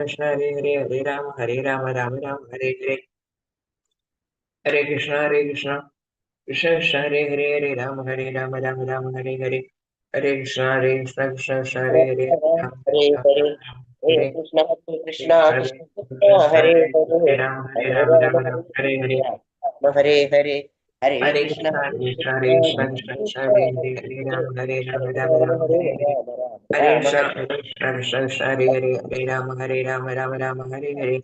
कृष्ण हरे राम राम राम हरे हरे हरे कृष्ण कृष्ण कृष्ण हरे हरे हरे राम राम राम हरे हरे हरे कृष्ण कृष्ण हरे हरे राम हरे हरे हरे हरे कृष्णा कृष्ण कृष्ण कृष्ण हरे हरे हरे राम हरे राम राम राम हरे हरे हरे राम हरे हरे हरे हरे कृष्णा कृष्ण कृष्ण कृष्ण कृष्ण हरे राम हरे राम राम हरे हरे हरे राम राम हरे राम हरे कृष्ण हरे राम राम हरे हरे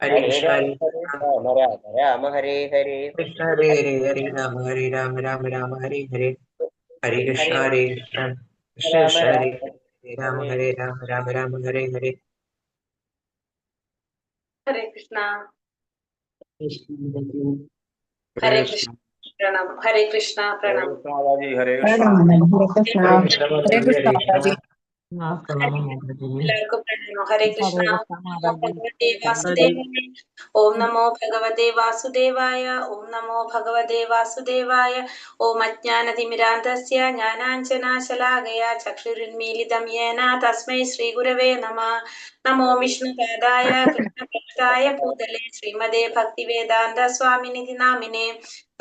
हरे हरे कृष्ण राम राम राम हरे हरे कृष्ण हरे हरे राम राम हरे हरे हरे हरे कृष्ण कृष्ण राम कृष्ण राम हरे राम राम हरे हरे हरे कृष्णा हरे हरे कृष्ण प्रणाम हरे कृष्णा प्रणाम हरे कृष्णा हरे कृष्ण माता जी। എല്ലാവർക്കും പ്രണാമം ഹരേ കൃഷ്ണ ഭഗവതേ कृष्ण വാസുദേവായ ഓം നമോ ഭഗവതേ വാസുദേവായ ഓം നമോ ഭഗവതേ വാസുദേവായ ഓം അജ്ഞാനതിമിരാന്തസ്യ ജ്ഞാനാഞ്ജനാശലാകയ ചക്ഷുരുന്മീലിതം യേന തസ്മൈ ശ്രീ ഗുരവേ നമഃ നമോ വിഷ്ണുപാദായ കൃഷ്ണപ്രഷ്ടായ ഭൂതലേ ശ്രീമതേ ഭക്തിവേദാന്ത സ്വാമിനിധി നാമിനെ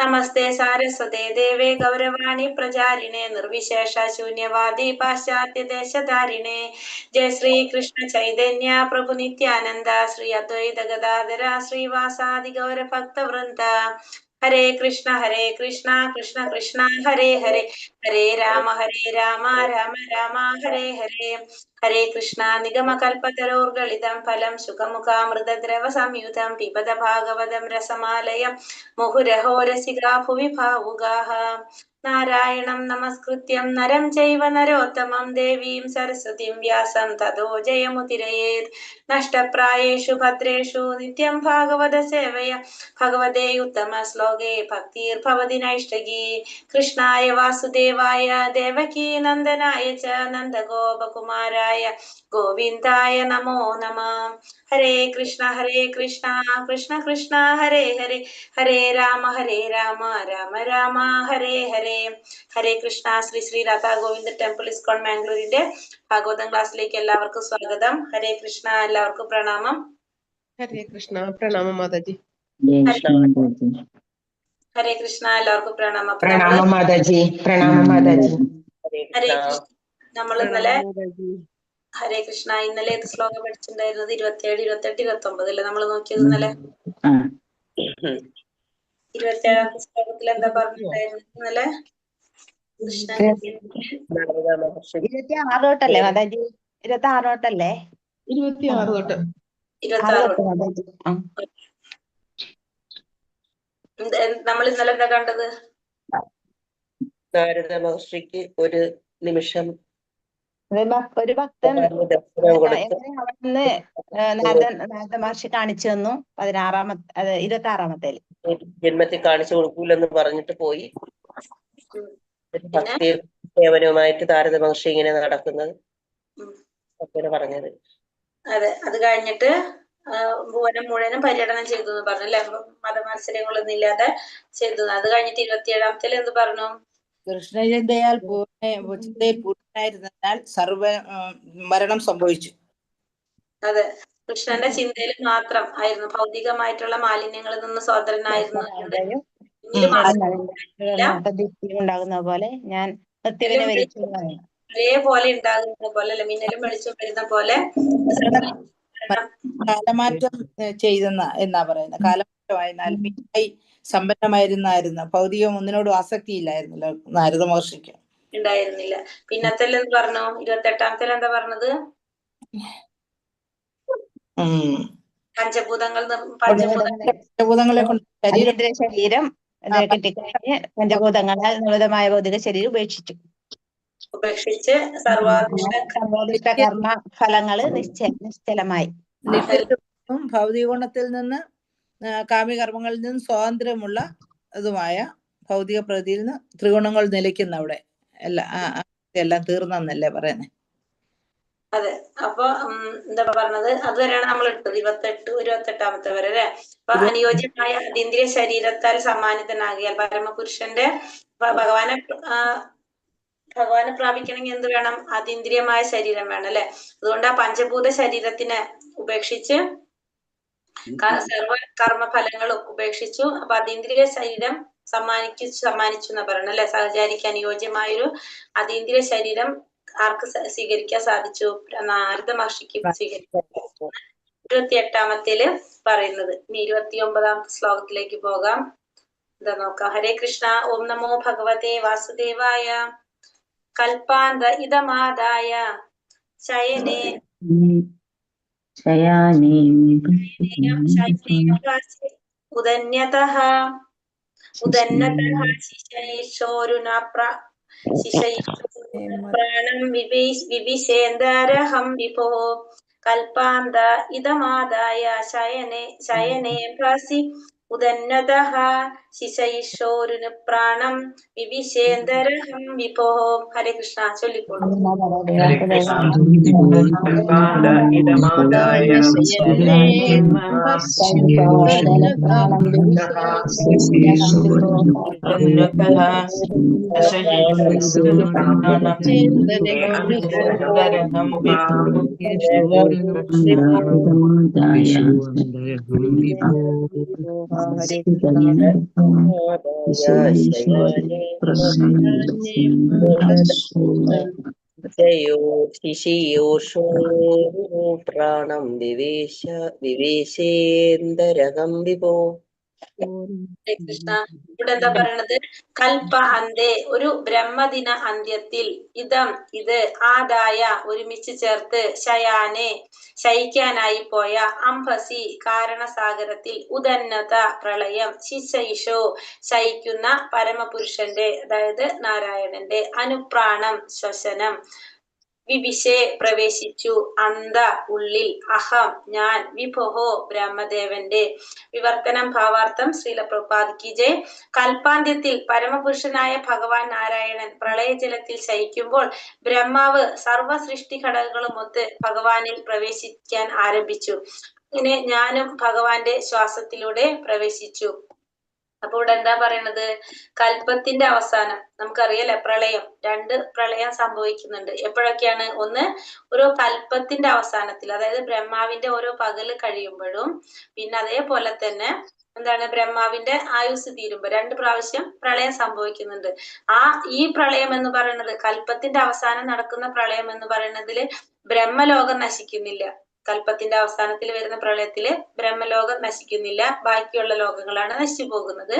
നമസ്തേ സാരസ്വതേ ദേവേ ഗൗരവാണി പ്രചാരിണേ നിർവിശേഷ ശൂന്യവാദി പാശ്ചാത്യ ദേശധാരിണേ जय श्री कृष्ण चैतन्य प्रभु नित्यानंद श्री अद्वैत गदाधर श्रीवासादि गौर भक्त वृंद हरे कृष्ण कृष्ण कृष्ण हरे हरे हरे राम राम राम हरे हरे हरे कृष्ण निगम कल्पतरोर्गलितं फलं सुखमुखामृतद्रव संयुतं पिबत भागवतं रसमालयं मुहुरहो रसिका भुवि भावुकाः नारायणं नमस्कृत्यं नरं चैव नरोत्तमं देवीं सरस्वतीं व्यासं ततो जयमुदीरयेत् नष्टप्रायेषु भद्रेषु नित्यं भागवत सेवया भगवते उत्तमश्लोके भक्तिर्भवति नैष्ठिकी कृष्णाय वासुदेवाय देवकी नन्दनाय च नन्दगोपकुमाराय गोविन्दाय नमो नमः हरे कृष्ण कृष्ण कृष्ण हरे हरे हरे राम राम राम ഹരേ ഹരേ ഹരേ കൃഷ്ണ ശ്രീ ശ്രീ രാധാ ഗോവിന്ദ ടെമ്പിൾ ഇസ്കോൺ മാംഗ്ലൂരിന്റെ ഭാഗവതം ക്ലാസ്സിലേക്ക് എല്ലാവർക്കും സ്വാഗതം. ഹരേ കൃഷ്ണ, എല്ലാവർക്കും പ്രണാമം. ഹരേ കൃഷ്ണ പ്രണാമം മാതാജി. ഹരേ കൃഷ്ണ, എല്ലാവർക്കും പ്രണാമം. അപ്പൊ പ്രണാമം മാതാജി. പ്രണാമം മാതാജി. ഹരേ കൃഷ്ണ, നമ്മൾ ഇന്നലെ പ്രണാമം മാതാജി. ഹരേ കൃഷ്ണ ഇന്നലെ ഏത് ശ്ലോകം പഠിച്ചിട്ടുണ്ടായിരുന്നത്? 27, 28, 29 അല്ലേ നമ്മൾ നോക്കിയത് ഇന്നലെ? 27ാമത്തെ ശ്ലോകത്തിൽ എന്താ പറഞ്ഞിട്ടുണ്ടായിരുന്നത് ഇന്നലെ? കൃഷ്ണ 26 തൊട്ടല്ലേ മാതാജി? 26 തൊട്ടല്ലേ? 26 തൊട്ട് 26 മാതാജി. നമ്മൾ ഇന്നലെ എന്താ കണ്ടത്? നാരദ മഹർഷിക്ക് ഒരു നിമിഷം ഒരു ഭക്തൻ ദർശനം കൊടുത്ത് എങ്ങനെ അവിടുന്ന് നാരദ മഹർഷി കാണിച്ചു തന്നു. 26ാമത്തെ ജന്മത്തിൽ കാണിച്ചു കൊടുക്കൂലെന്ന് പറഞ്ഞിട്ട് പോയി. പിന്നെ ഭക്തി സേവനവുമായിട്ട് നാരദ മഹർഷി ഇങ്ങനെ നടക്കുന്നത് അങ്ങനെ പറഞ്ഞത്. അതെ, അത് കഴിഞ്ഞിട്ട് ഭുവനം മുഴുവനും പര്യടനം ചെയ്തു എന്ന് പറഞ്ഞു അല്ലെ? മതമത്സരങ്ങളൊന്നും ഇല്ലാതെ ചെയ്തു. അത് കഴിഞ്ഞിട്ട് 27ാമത്തെ എന്ത് പറഞ്ഞു? കൃഷ്ണചിന്തയാൽ ചിന്തയിൽ പൂർണ്ണനായിരുന്നതിനാൽ സർവ മരണം സംഭവിച്ചു. അതെ, കൃഷ്ണന്റെ ചിന്തയിൽ മാത്രം ആയിരുന്നു. ഭൗതികമായിട്ടുള്ള മാലിന്യങ്ങളിൽ നിന്ന് സ്വതന്ത്രനായിരുന്നു. ഉണ്ടാകുന്ന പോലെ ഞാൻ മൃത്യുവിനെ വരിച്ചു അതേപോലെ ഉണ്ടാകുന്ന പോലെ അല്ലെ, മിന്നലും വെളിച്ചം വരുന്ന പോലെ കാലമാറ്റം ചെയ്തെന്ന എന്നാ പറയുന്നത്. കാലമാറ്റമായിരുന്നാൽ മിന്നായി സമ്പന്നമായിരുന്നായിരുന്നു. ഭൗതികം ഒന്നിനോടും ആസക്തി ഇല്ലായിരുന്നല്ലോ നാരദ മഹർഷിക്ക്. ഉണ്ടായിരുന്നില്ല. പിന്നത്തെ എന്ത് പറഞ്ഞു? 28ാമത്തെ എന്താ പറഞ്ഞത്? പഞ്ചഭൂതങ്ങളെ കൊണ്ട് ശരീരം കിട്ടിക്കഴിഞ്ഞ് പഞ്ചഭൂതങ്ങളാൽ നിർമ്മിതമായ ഭൗതിക ശരീരം ഉപേക്ഷിച്ച് സർവോദിഷ്ട കർമ്മ ഫലങ്ങള് നിശ്ചലമായി. നിത്യത്വം ഭൗതിക ഗുണത്തിൽ നിന്ന് കാമ്യകർമ്മങ്ങളിൽ നിന്ന് സ്വാതന്ത്ര്യമുള്ള ഇതുമായ ഭൗതിക പ്രകൃതിയിൽ നിന്ന് ത്രിഗുണങ്ങൾ നിലയ്ക്കുന്ന അവിടെ എല്ലാം തീർന്നല്ലേ പറയുന്നത്. അതെ, അപ്പൊ എന്താ പറഞ്ഞത്? അതുവരെയാണ് നമ്മൾ ഇട്ടത്. 28ാമത്തെ വരെ അല്ലെ? അപ്പൊ അനുയോജ്യമായ അതീന്ദ്രിയ ശരീരത്താൽ സമ്മാനിതനാകിയാൽ പരമപുരുഷന്റെ ഭഗവാനെ പ്രാപിക്കണമെങ്കിൽ എന്ത് വേണം? അതീന്ദ്രിയമായ ശരീരം വേണം അല്ലെ? അതുകൊണ്ട് ആ പഞ്ചഭൂത ശരീരത്തിന് ഉപേക്ഷിച്ച് സർവ കർമ്മഫലങ്ങളും ഉപേക്ഷിച്ചു. അപ്പൊ അതീന്ദ്രിയ ശരീരം സമ്മാനിച്ചു എന്നാ പറയണത് അല്ലെ. സഹചാരിക്ക് അനുയോജ്യമായൊരു അതീന്ദ്രിയ ശരീരം ആർക്ക് സ്വീകരിക്കാൻ സാധിച്ചു? നാരദ മഹർഷിക്ക് സ്വീകരിക്കാൻ. 28-ാമത്തേല് പറയുന്നത്. ഇനി 29-ാമത്തെ ശ്ലോകത്തിലേക്ക് പോകാം. എന്താ നോക്കാം. ഹരേ കൃഷ്ണ. ഓം നമോ ഭഗവതേ വാസുദേവായ. കൽപ്പാന്ത ഇതമാദായ ശയനേ ഉദന്യതഃ ശിശൈശോരുനാ പ്രാണം വിവിശേന്ദരഹം വിഭോ. കൽപ്പാന്ത ഇതമാദായ ശയനേ ഭാസി ഉദന്നതഃ ശിശൈശോരുന് പ്രാണം വിവിശേന്ദരഹം വിഭോ. ഹരേ കൃഷ്ണ. ചൊല്ലിക്കോളൂ. ഹരേ കൃഷ്ണ. കൽപ്പാന്ത ഇദമാദായ ശിശിയോഷോ പ്രാണം വിവേശേന്ദരകം വിഭോ. ഹരേ കൃഷ്ണ. ഇവിടെ എന്താ പറയണത്? കൽപ്പ അന്തേ, ഒരു ബ്രഹ്മദിന അന്ത്യത്തിൽ, ഇത് ആദായ ഒരുമിച്ച് ചേർത്ത്, ശയാനെ ശയിക്കാനായി പോയ, അംഭസി കാരണസാഗരത്തിൽ, ഉദന്നത പ്രളയം, ശിശൈഷോ ശയിക്കുന്ന പരമപുരുഷന്റെ അതായത് നാരായണന്റെ, അനുപ്രാണം ശ്വസനം, വിവിശേ പ്രവേശിച്ചു, അന്ത ഉള്ളിൽ, അഹം ഞാൻ, വിഭോഹോ ബ്രഹ്മദേവന്റെ. വിവർത്തനം ഭാവാർത്ഥം. ശ്രീല പ്രഭുപാദ് കി ജയ്. കൽപ്പാന്ത്യത്തിൽ പരമപുരുഷനായ ഭഗവാൻ നാരായണൻ പ്രളയജലത്തിൽ ശയിക്കുമ്പോൾ ബ്രഹ്മാവ് സർവ സൃഷ്ടി ഘടകങ്ങളുമൊത്ത് ഭഗവാനിൽ പ്രവേശിക്കാൻ ആരംഭിച്ചു. ഇങ്ങനെ ഞാനും ഭഗവാന്റെ ശ്വാസത്തിലൂടെ പ്രവേശിച്ചു. അപ്പൊ ഇവിടെ എന്താ പറയണത്? കൽപ്പത്തിന്റെ അവസാനം നമുക്കറിയാലേ, പ്രളയം, 2 പ്രളയം സംഭവിക്കുന്നുണ്ട്. എപ്പോഴൊക്കെയാണ്? ഒന്ന്, ഓരോ കൽപ്പത്തിന്റെ അവസാനത്തിൽ, അതായത് ബ്രഹ്മാവിന്റെ ഓരോ പകല് കഴിയുമ്പോഴും, പിന്നെ അതേപോലെ തന്നെ എന്താണ്, ബ്രഹ്മാവിന്റെ ആയുസ് തീരുമ്പോ 2 പ്രാവശ്യം പ്രളയം സംഭവിക്കുന്നുണ്ട്. ഈ പ്രളയം എന്ന് പറയുന്നത്, കൽപ്പത്തിന്റെ അവസാനം നടക്കുന്ന പ്രളയം എന്ന് പറയുന്നതില് ബ്രഹ്മലോകം നശിക്കുന്നില്ല. കൽപ്പത്തിന്റെ അവസാനത്തിൽ വരുന്ന പ്രളയത്തില് ബ്രഹ്മലോകം നശിക്കുന്നില്ല, ബാക്കിയുള്ള ലോകങ്ങളാണ് നശിച്ചു പോകുന്നത്.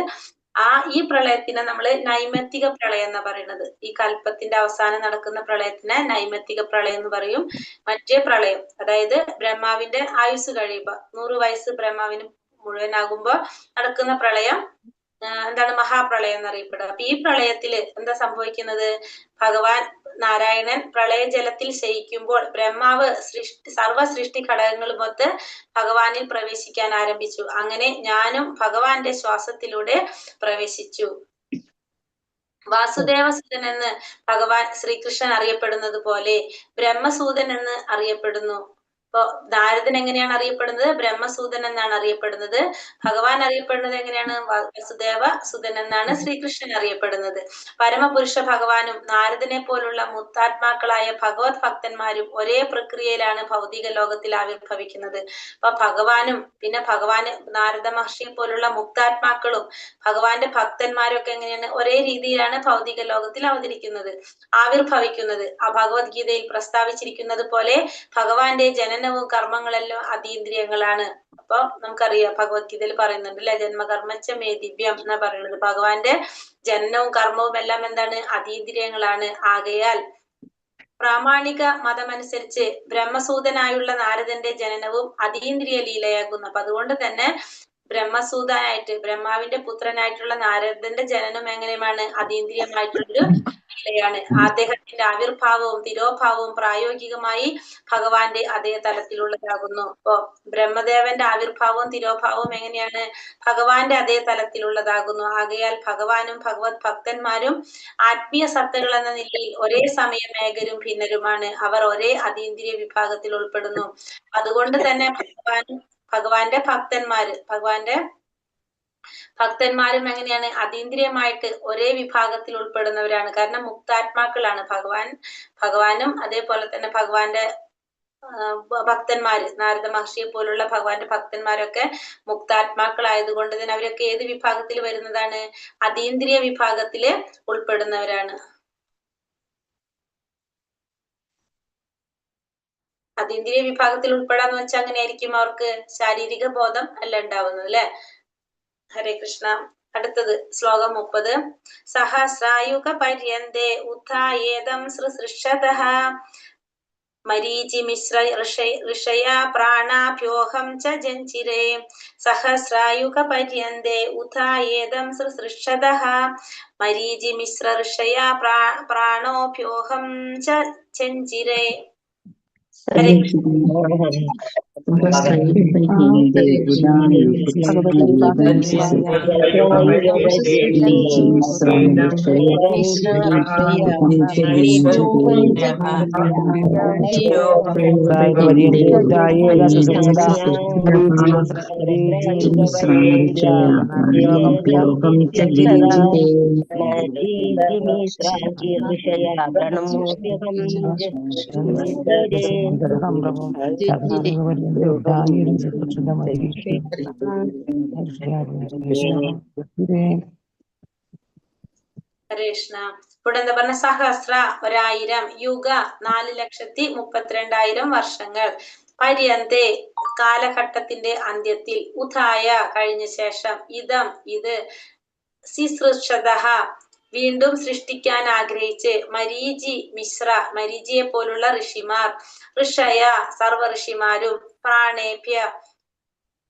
ഈ പ്രളയത്തിനെ നമ്മള് നൈമിത്തിക പ്രളയം എന്നാ പറയുന്നത്. ഈ കൽപ്പത്തിന്റെ അവസാനം നടക്കുന്ന പ്രളയത്തിനെ നൈമിത്തിക പ്രളയം എന്ന് പറയും. മറ്റേ പ്രളയം, അതായത് ബ്രഹ്മാവിന്റെ ആയുസ് കഴിയുമ്പോ 100 വയസ്സ് ബ്രഹ്മാവിന് മുഴുവനാകുമ്പോ നടക്കുന്ന പ്രളയം എന്താണ്? മഹാപ്രളയം എന്നറിയപ്പെടുക. അപ്പൊ ഈ പ്രളയത്തില് എന്താ സംഭവിക്കുന്നത്? ഭഗവാൻ നാരായണൻ പ്രളയജലത്തിൽ ശയിക്കുമ്പോൾ ബ്രഹ്മാവ് സർവ സൃഷ്ടി ഘടകങ്ങളുമൊത്ത് ഭഗവാനിൽ പ്രവേശിക്കാൻ ആരംഭിച്ചു. അങ്ങനെ ഞാനും ഭഗവാന്റെ ശ്വാസത്തിലൂടെ പ്രവേശിച്ചു. വാസുദേവസുതൻ എന്ന് ഭഗവാൻ ശ്രീകൃഷ്ണൻ അറിയപ്പെടുന്നത് പോലെ ബ്രഹ്മസൂതൻ എന്ന് അറിയപ്പെടുന്നു. അപ്പൊ നാരദൻ എങ്ങനെയാണ് അറിയപ്പെടുന്നത്? ബ്രഹ്മസൂതൻ എന്നാണ് അറിയപ്പെടുന്നത്. ഭഗവാൻ അറിയപ്പെടുന്നത് എങ്ങനെയാണ്? വസുദേവ സുതൻ എന്നാണ് ശ്രീകൃഷ്ണൻ അറിയപ്പെടുന്നത്. പരമപുരുഷ ഭഗവാനും നാരദനെ പോലുള്ള മുക്താത്മാക്കളായ ഭഗവത് ഭക്തന്മാരും ഒരേ പ്രക്രിയയിലാണ് ഭൗതിക ലോകത്തിൽ ആവിർഭവിക്കുന്നത്. അപ്പൊ ഭഗവാനും പിന്നെ നാരദ മഹർഷിയെ പോലുള്ള മുക്താത്മാക്കളും ഭഗവാന്റെ ഭക്തന്മാരും ഒക്കെ എങ്ങനെയാണ്? ഒരേ രീതിയിലാണ് ഭൗതിക ലോകത്തിൽ ആവിർഭവിക്കുന്നത്. ആ ഭഗവത്ഗീതയിൽ പ്രസ്താവിച്ചിരിക്കുന്നത് പോലെ ഭഗവാന്റെ ജനനവും കർമ്മങ്ങളെല്ലാം അതീന്ദ്രിയങ്ങളാണ്. അപ്പൊ നമുക്കറിയാം, ഭഗവത്ഗീതയിൽ പറയുന്നുണ്ട് അല്ലെ, ജന്മകർമ്മച്ച മേ ദിവ്യം എന്നാ പറയുന്നത്. ഭഗവാന്റെ ജനനവും കർമ്മവും എല്ലാം എന്താണ്? അതീന്ദ്രിയങ്ങളാണ്. ആകയാൽ പ്രാമാണിക മതമനുസരിച്ച് ബ്രഹ്മസൂതനായുള്ള നാരദന്റെ ജനനവും അതീന്ദ്രിയ ലീലയാകുന്നു. അപ്പൊ അതുകൊണ്ട് തന്നെ ബ്രഹ്മസൂതനായിട്ട്, ബ്രഹ്മാവിന്റെ പുത്രനായിട്ടുള്ള നാരദന്റെ ജനനം എങ്ങനെയാണ്? അതീന്ദ്രിയമായിട്ടുള്ളൊരു ലീലയാണ്. അദ്ദേഹത്തിന്റെ ആവിർഭാവവും തിരോഭാവവും പ്രായോഗികമായി ഭഗവാന്റെ അതേ തലത്തിലുള്ളതാകുന്നു. അപ്പോ ബ്രഹ്മദേവന്റെ ആവിർഭാവവും തിരോഭാവവും എങ്ങനെയാണ്? ഭഗവാന്റെ അതേ തലത്തിലുള്ളതാകുന്നു. ആകയാൽ ഭഗവാനും ഭഗവത് ഭക്തന്മാരും ആത്മീയ സത്തകൾ എന്ന നിലയിൽ ഒരേ സമയം ഏകരും ഭിന്നരുമാണ്. അവർ ഒരേ അതീന്ദ്രിയ വിഭാഗത്തിൽ ഉൾപ്പെടുന്നു. അതുകൊണ്ട് തന്നെ ഭഗവാന്റെ ഭക്തന്മാരും എങ്ങനെയാണ്? അതീന്ദ്രിയമായിട്ട് ഒരേ വിഭാഗത്തിൽ ഉൾപ്പെടുന്നവരാണ്. കാരണം മുക്താത്മാക്കളാണ് ഭഗവാനും അതേപോലെ തന്നെ ഭഗവാന്റെ ഭക്തന്മാര്, നാരദ മഹർഷിയെ പോലുള്ള ഭഗവാന്റെ ഭക്തന്മാരൊക്കെ മുക്താത്മാക്കളായതുകൊണ്ട് തന്നെ അവരൊക്കെ ഏത് വിഭാഗത്തിൽ വരുന്നതാണ്? അതീന്ദ്രിയ വിഭാഗത്തില് ഉൾപ്പെടുന്നവരാണ്. അതീന്ദ്രിയ വിഭാഗത്തിൽ ഉൾപ്പെടാന്ന് വെച്ചാൽ അങ്ങനെയായിരിക്കും, അവർക്ക് ശാരീരിക ബോധം അല്ല ഉണ്ടാവുന്നത് അല്ലെ. ഹരേ കൃഷ്ണ. അടുത്തത് ശ്ലോകം 30. സഹസ്രായുഗ പര്യന്തേ ഉത്ഥായേദം സൃസൃഷതഃ മരീചി മിശ്ര ഋഷയാ പ്രാണാഭ്യോഹം ച ജഞ്ചിരേ. സഹസ്രായുഗ പര്യന്തേ ഉത്ഥായേദം സൃസൃഷതഃ മരീചി മിശ്ര ഋഷയാ പ്രാണോഭ്യോഹം ച ജഞ്ചിരേ. ഹരേ കൃഷ്ണ. കൃഷ്ണ. ഇവിടെ എന്താ പറഞ്ഞ? സഹസ്ര 1000, യുഗ 4,32,000 വർഷങ്ങൾ, പര്യന്തേ കാലഘട്ടത്തിന്റെ അന്ത്യത്തിൽ, ഉഥായ കഴിഞ്ഞ ശേഷം, ഇതം ഇത്, സിസൃഷതഃ വീണ്ടും സൃഷ്ടിക്കാൻ ആഗ്രഹിച്ച്, മരീചി മിശ്ര മരീചിയെ പോലുള്ള ഋഷിമാർ, ഋഷയ സർവ ഋഷിമാരും, പ്രാണേഭ്യ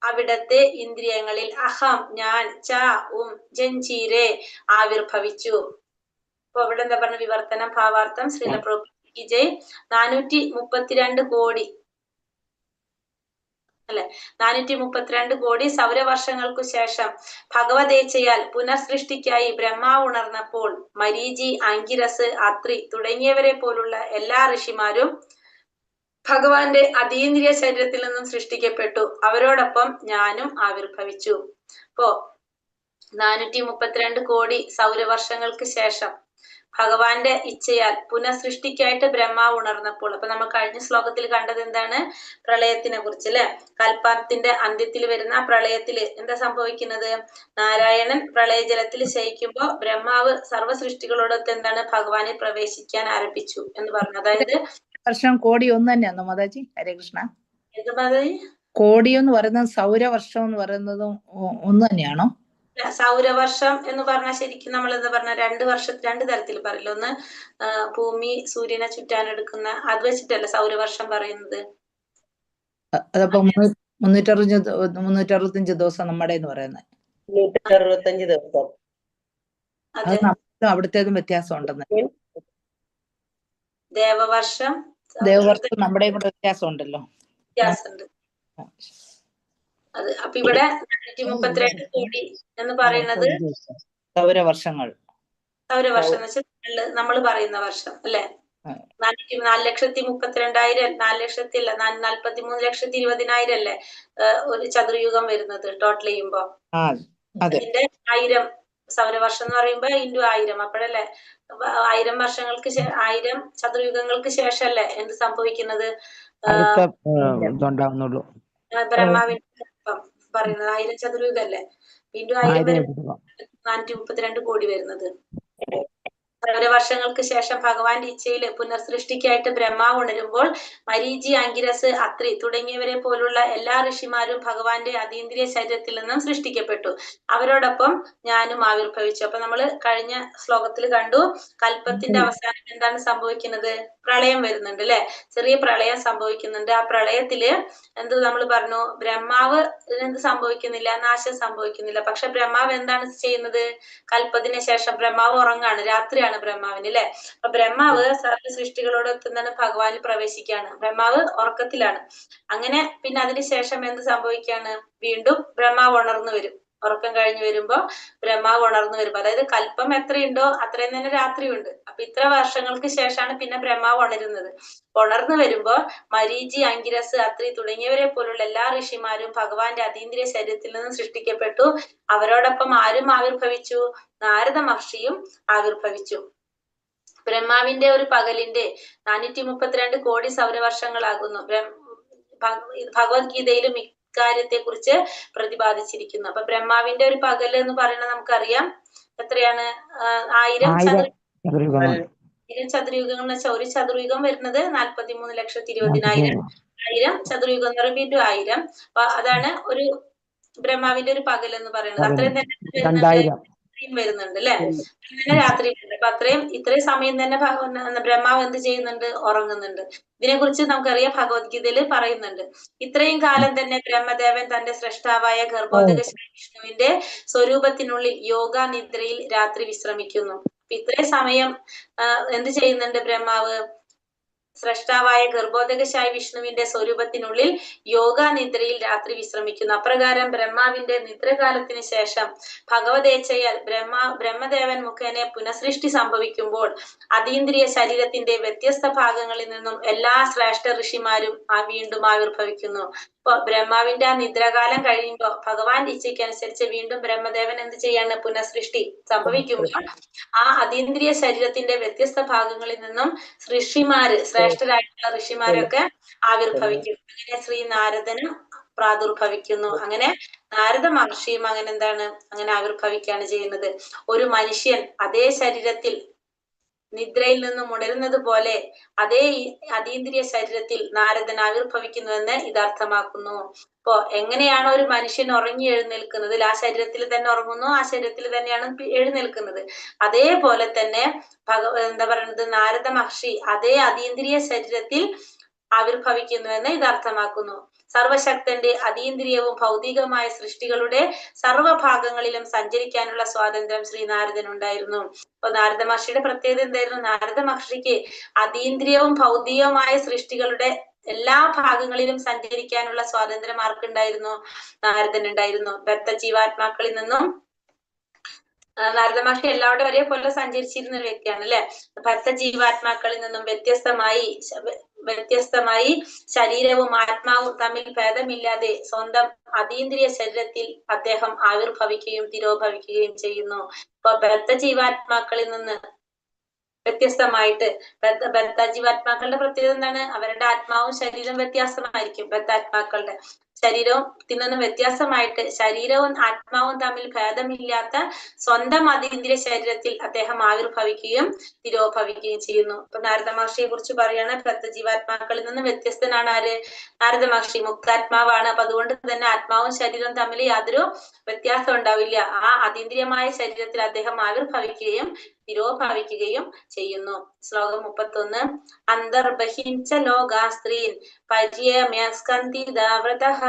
അവിടത്തെ ഇന്ദ്രിയങ്ങളിൽ, അഹം ഞാൻ, ച ജഞ്ചീരെ ആവിർഭവിച്ചു. അപ്പൊ അവിടെ എന്താ പറഞ്ഞ? വിവർത്തനം ഭാവാർത്ഥം. ശ്രീല പ്രഭുജി ജയ്. 432 കോടി അല്ലെ, 432 കോടി സൗരവർഷങ്ങൾക്കു ശേഷം ഭഗവദേച്ഛയാൽ പുനഃസൃഷ്ടിക്കായി ബ്രഹ്മാവ് ഉണർന്നപ്പോൾ മരീചി, അങ്കിരസ്, അത്രി തുടങ്ങിയവരെ പോലുള്ള എല്ലാ ഋഷിമാരും ഭഗവാന്റെ അതീന്ദ്രിയ ശരീരത്തിൽ നിന്നും സൃഷ്ടിക്കപ്പെട്ടു. അവരോടൊപ്പം ഞാനും ആവിർഭവിച്ചു. അപ്പോ 432 കോടി സൗരവർഷങ്ങൾക്ക് ശേഷം ഭഗവാന്റെ ഇച്ഛയാൽ പുനഃസൃഷ്ടിക്കായിട്ട് ബ്രഹ്മാവ് ഉണർന്നപ്പോൾ, അപ്പൊ നമ്മൾ കഴിഞ്ഞ ശ്ലോകത്തിൽ കണ്ടത് എന്താണ്? പ്രളയത്തിനെ കുറിച്ച് അല്ലെ. കൽപ്പത്തിന്റെ അന്ത്യത്തിൽ വരുന്ന പ്രളയത്തില് എന്താ സംഭവിക്കുന്നത്? നാരായണൻ പ്രളയജലത്തിൽ ശയിക്കുമ്പോ ബ്രഹ്മാവ് സർവ്വ സൃഷ്ടികളോടൊത്ത് എന്താണ്? ഭഗവാനെ പ്രവേശിക്കാൻ ആരംഭിച്ചു എന്ന് പറഞ്ഞു. അതായത് വർഷം കോടി ഒന്ന് തന്നെയാണോ മാതാജി? ഹരേ കൃഷ്ണ. എന്ത് മാതാജി? കോടി എന്ന് പറയുന്നത് സൗരവർഷം എന്ന് പറയുന്നതും ഒന്ന് തന്നെയാണോ? സൗരവർഷം എന്ന് പറഞ്ഞാൽ ശരിക്കും നമ്മൾ എന്താ പറഞ്ഞ, 2 വർഷം 2 തരത്തിൽ പറയില്ല. ഒന്ന് ഭൂമി സൂര്യനെ ചുറ്റാനെടുക്കുന്ന അത് വെച്ചിട്ടല്ല സൗരവർഷം പറയുന്നത്. അതപ്പോ 365 ദിവസം നമ്മുടെ എന്ന് പറയുന്നത്. 365 ദിവസം. അത് നമ്മുടെ അവിടുത്തേതും വ്യത്യാസം ഉണ്ടെന്ന്. ദേവവർഷം നമ്മുടെയും കൂടെ വ്യത്യാസം ഉണ്ടല്ലോ. വ്യത്യാസമുണ്ട് അത്. അപ്പൊ ഇവിടെ 432 കോടി എന്ന് പറയുന്നത് സൗരവർഷങ്ങൾ. സൗരവർഷം എന്ന് വെച്ചാൽ നമ്മൾ പറയുന്ന വർഷം അല്ലെ. 4,32,000 4,43,20,000 അല്ലേ ഒരു ചതുർയുഗം വരുന്നത് ടോട്ടൽ ചെയ്യുമ്പോ. അതിന്റെ 1000 സൗരവർഷം എന്ന് പറയുമ്പോ ഇൻറ്റു 1000. അപ്പോഴല്ലേ 1000 വർഷങ്ങൾക്ക് 1000 ചതുർയുഗങ്ങൾക്ക് ശേഷല്ലേ എന്ത് സംഭവിക്കുന്നത്? ബ്രഹ്മാവിന്റെ പറയുന്നത് 1000 ചതുർയുഗല്ലേ. വീണ്ടും 1000 വരുമ്പോ 432 കോടി വരുന്നത്. സൗരവർഷങ്ങൾക്ക് ശേഷം ഭഗവാന്റെ ഇച്ഛയിൽ പുനഃസൃഷ്ടിക്കായിട്ട് ബ്രഹ്മാവ് ഉണരുമ്പോൾ മരീചി, അങ്കിരസ്, അത്രി തുടങ്ങിയവരെ പോലുള്ള എല്ലാ ഋഷിമാരും ഭഗവാന്റെ അതീന്ദ്രിയ ശരീരത്തിൽ നിന്നും സൃഷ്ടിക്കപ്പെട്ടു. അവരോടൊപ്പം ഞാനും ആവിർഭവിച്ചു. അപ്പൊ നമ്മള് കഴിഞ്ഞ ശ്ലോകത്തിൽ കണ്ടു, കൽപ്പത്തിന്റെ അവസാനം എന്താണ് സംഭവിക്കുന്നത്? പ്രളയം വരുന്നുണ്ട് അല്ലെ. ചെറിയ പ്രളയം സംഭവിക്കുന്നുണ്ട്. ആ പ്രളയത്തില് എന്ത് നമ്മൾ പറഞ്ഞു? ബ്രഹ്മാവ് എന്ത് സംഭവിക്കുന്നില്ല? നാശം സംഭവിക്കുന്നില്ല. പക്ഷെ ബ്രഹ്മാവ് എന്താണ് ചെയ്യുന്നത്? കൽപ്പത്തിന് ശേഷം ബ്രഹ്മാവ് ഉറങ്ങാണ്, രാത്രിയാണ് ബ്രഹ്മാവിന് അല്ലെ. അപ്പൊ ബ്രഹ്മാവ് സർവ്വ സൃഷ്ടികളോട് എന്താണ്? ഭഗവാനിൽ പ്രവേശിക്കുകയാണ്. ബ്രഹ്മാവ് ഉറക്കത്തിലാണ്. അങ്ങനെ പിന്നെ അതിനുശേഷം എന്ത് സംഭവിക്കുകയാണ്? വീണ്ടും ബ്രഹ്മാവ് ഉണർന്നു വരും. ഉറക്കം കഴിഞ്ഞു വരുമ്പോ ബ്രഹ്മാവ് ഉണർന്നു വരുമ്പോ, അതായത് കൽപ്പം എത്രയുണ്ടോ അത്രയും തന്നെ രാത്രിയുണ്ട്. അപ്പൊ ഇത്ര വർഷങ്ങൾക്ക് ശേഷമാണ് പിന്നെ ബ്രഹ്മാവ് ഉണരുന്നത്. ഉണർന്നു വരുമ്പോ മരീചി, അങ്കിരസ്, അത്രി തുടങ്ങിയവരെ പോലുള്ള എല്ലാ ഋഷിമാരും ഭഗവാന്റെ അതീന്ദ്രിയ ശരീരത്തിൽ നിന്നും സൃഷ്ടിക്കപ്പെട്ടു. അവരോടൊപ്പം ആരും ആവിർഭവിച്ചു? നാരദ മഹർഷിയും ആവിർഭവിച്ചു. ബ്രഹ്മാവിന്റെ ഒരു പകലിന്റെ 432 കോടി സൗരവർഷങ്ങളാകുന്നു. ഭഗവത്ഗീതയിലും ഇക്കാര്യത്തെ കുറിച്ച് പ്രതിപാദിച്ചിരിക്കുന്നു. അപ്പൊ ബ്രഹ്മാവിന്റെ ഒരു പകല് എന്ന് പറയുന്നത് നമുക്കറിയാം എത്രയാണ്? 1000 ചതുർയുഗങ്ങൾ എന്ന് വെച്ചാൽ ഒരു ചതുർയുഗം വരുന്നത് 43,20,000. 1000 ചതുർയുഗം എന്ന് പറയുമ്പോൾ 1000. അപ്പൊ അതാണ് ഒരു ബ്രഹ്മാവിന്റെ ഒരു പകൽ എന്ന് പറയുന്നത്. അത്രയും തന്നെ വരുന്നുണ്ട് അല്ലെ? അങ്ങനെ രാത്രി വരുന്നുണ്ട്. അപ്പൊ ഇത്രയും സമയം തന്നെ ബ്രഹ്മാവ് എന്ത് ചെയ്യുന്നുണ്ട്? ഉറങ്ങുന്നുണ്ട്. ഇതിനെ കുറിച്ച് നമുക്കറിയാം ഭഗവത്ഗീതയിൽ പറയുന്നുണ്ട്. ഇത്രയും കാലം തന്നെ ബ്രഹ്മദേവൻ തന്റെ സ്രഷ്ടാവായ ഗർഭോദക വിഷ്ണുവിന്റെ സ്വരൂപത്തിനുള്ളിൽ യോഗ നിദ്രയിൽ രാത്രി വിശ്രമിക്കുന്നു. ഇത്രയും സമയം എന്ത് ചെയ്യുന്നുണ്ട് ബ്രഹ്മാവ്? സ്രഷ്ടാവായ ഗർഭോദകശായി വിഷ്ണുവിന്റെ സ്വരൂപത്തിനുള്ളിൽ യോഗ നിദ്രയിൽ രാത്രി വിശ്രമിക്കുന്നു. അപ്രകാരം ബ്രഹ്മാവിന്റെ നിദ്രകാലത്തിന് ശേഷം ഭഗവതേച്ഛയാൽ ബ്രഹ്മദേവൻ മുഖേന പുനഃസൃഷ്ടി സംഭവിക്കുമ്പോൾ അതീന്ദ്രിയ ശരീരത്തിന്റെ വ്യത്യസ്ത ഭാഗങ്ങളിൽ നിന്നും എല്ലാ ശ്രേഷ്ഠ ഋഷിമാരും വീണ്ടും ആവിർഭവിക്കുന്നു. ഇപ്പൊ ബ്രഹ്മാവിന്റെ ആ നിദ്രകാലം കഴിയുമ്പോൾ ഭഗവാൻ ഇച്ഛയ്ക്കനുസരിച്ച് വീണ്ടും ബ്രഹ്മദേവൻ എന്ത് ചെയ്യാണ്? പുനഃസൃഷ്ടി സംഭവിക്കുമ്പോൾ ആ അതീന്ദ്രിയ ശരീരത്തിന്റെ വ്യത്യസ്ത ഭാഗങ്ങളിൽ നിന്നും ഋഷിമാര്, ശ്രേഷ്ഠരായിട്ടുള്ള ഋഷിമാരൊക്കെ ആവിർഭവിക്കും. അങ്ങനെ ശ്രീ നാരദനും പ്രാദുർഭവിക്കുന്നു. അങ്ങനെ നാരദ മഹർഷിയും അങ്ങനെ ആവിർഭവിക്കുകയാണ് ചെയ്യുന്നത്. ഒരു മനുഷ്യൻ അതേ ശരീരത്തിൽ നിദ്രയിൽ നിന്നും ഉണരുന്നത് പോലെ അതേ അതീന്ദ്രിയ ശരീരത്തിൽ നാരദൻ ആവിർഭവിക്കുന്നുവെന്ന് ഇതർത്ഥമാക്കുന്നു. അപ്പോ എങ്ങനെയാണോ ഒരു മനുഷ്യൻ ഉറങ്ങി എഴുന്നേൽക്കുന്നത്, ആ ശരീരത്തിൽ തന്നെ ഉറങ്ങുന്നു, ആ ശരീരത്തിൽ തന്നെയാണ് എഴുന്നേൽക്കുന്നത്. അതേപോലെ തന്നെ എന്താ പറയുന്നത്, നാരദ മഹർഷി അതേ അതീന്ദ്രിയ ശരീരത്തിൽ ആവിർഭവിക്കുന്നുവെന്ന് ഇതർത്ഥമാക്കുന്നു. സർവശക്തന്റെ അതീന്ദ്രിയവും ഭൗതികമായ സൃഷ്ടികളുടെ സർവഭാഗങ്ങളിലും സഞ്ചരിക്കാനുള്ള സ്വാതന്ത്ര്യം ശ്രീനാരദനുണ്ടായിരുന്നു. അപ്പൊ നാരദ മഹർഷിയുടെ പ്രത്യേകത എന്തായിരുന്നു? നാരദ മഹർഷിക്ക് അതീന്ദ്രിയവും ഭൗതികമായ സൃഷ്ടികളുടെ എല്ലാ ഭാഗങ്ങളിലും സഞ്ചരിക്കാനുള്ള സ്വാതന്ത്ര്യം ആർക്കുണ്ടായിരുന്നു? നാരദനുണ്ടായിരുന്നു. ബദ്ധജീവാത്മാക്കളിൽ നിന്നും നാരദ മഹർഷി എല്ലാവരുടെ ഒരേപോലെ സഞ്ചരിച്ചിരുന്ന ഒരു വ്യക്തിയാണ് അല്ലെ? ബദ്ധജീവാത്മാക്കളിൽ നിന്നും വ്യത്യസ്തമായി ശരീരവും ആത്മാവും തമ്മിൽ ഭേദമില്ലാതെ സ്വന്തം അതീന്ദ്രിയ ശരീരത്തിൽ അദ്ദേഹം ആവിർഭവിക്കുകയും തിരോഭവിക്കുകയും ചെയ്യുന്നു. അപ്പൊ ബദ്ധജീവാത്മാക്കളിൽ നിന്ന് വ്യത്യസ്തമായിട്ട് ബദ്ധാജീവാത്മാക്കളുടെ പ്രത്യേകത എന്താണ്? അവരുടെ ആത്മാവും ശരീരവും വ്യത്യാസമായിരിക്കും. ബദ്ധാത്മാക്കളുടെ ശരീരത്തിൽ നിന്നും വ്യത്യാസമായിട്ട് ശരീരവും ആത്മാവും തമ്മിൽ ഭേദമില്ലാത്ത സ്വന്തം അതീന്ദ്രിയ ശരീരത്തിൽ അദ്ദേഹം ആവിർഭവിക്കുകയും തിരോഭവിക്കുകയും ചെയ്യുന്നു. അപ്പൊ നാരദ മഹർഷിയെ കുറിച്ച് പറയാണ്, ബദ്ധജീവാത്മാക്കളിൽ നിന്ന് വ്യത്യസ്തനാണ് ആര്? നാരദ മഹർഷി മുക്താത്മാവാണ്. അപ്പൊ അതുകൊണ്ട് തന്നെ ആത്മാവും ശരീരവും തമ്മിൽ യാതൊരു വ്യത്യാസം ഉണ്ടാവില്ല. ആ അതീന്ദ്രിയമായ ശരീരത്തിൽ അദ്ദേഹം ആവിർഭവിക്കുകയും തിരോഭവിക്കുകയും ചെയ്യുന്നു. ശ്ലോകം 31. അന്തർബഹിംച ലോകാസ്ത്രീൻ പര്യമസ്കന്തിദാവൃതഃ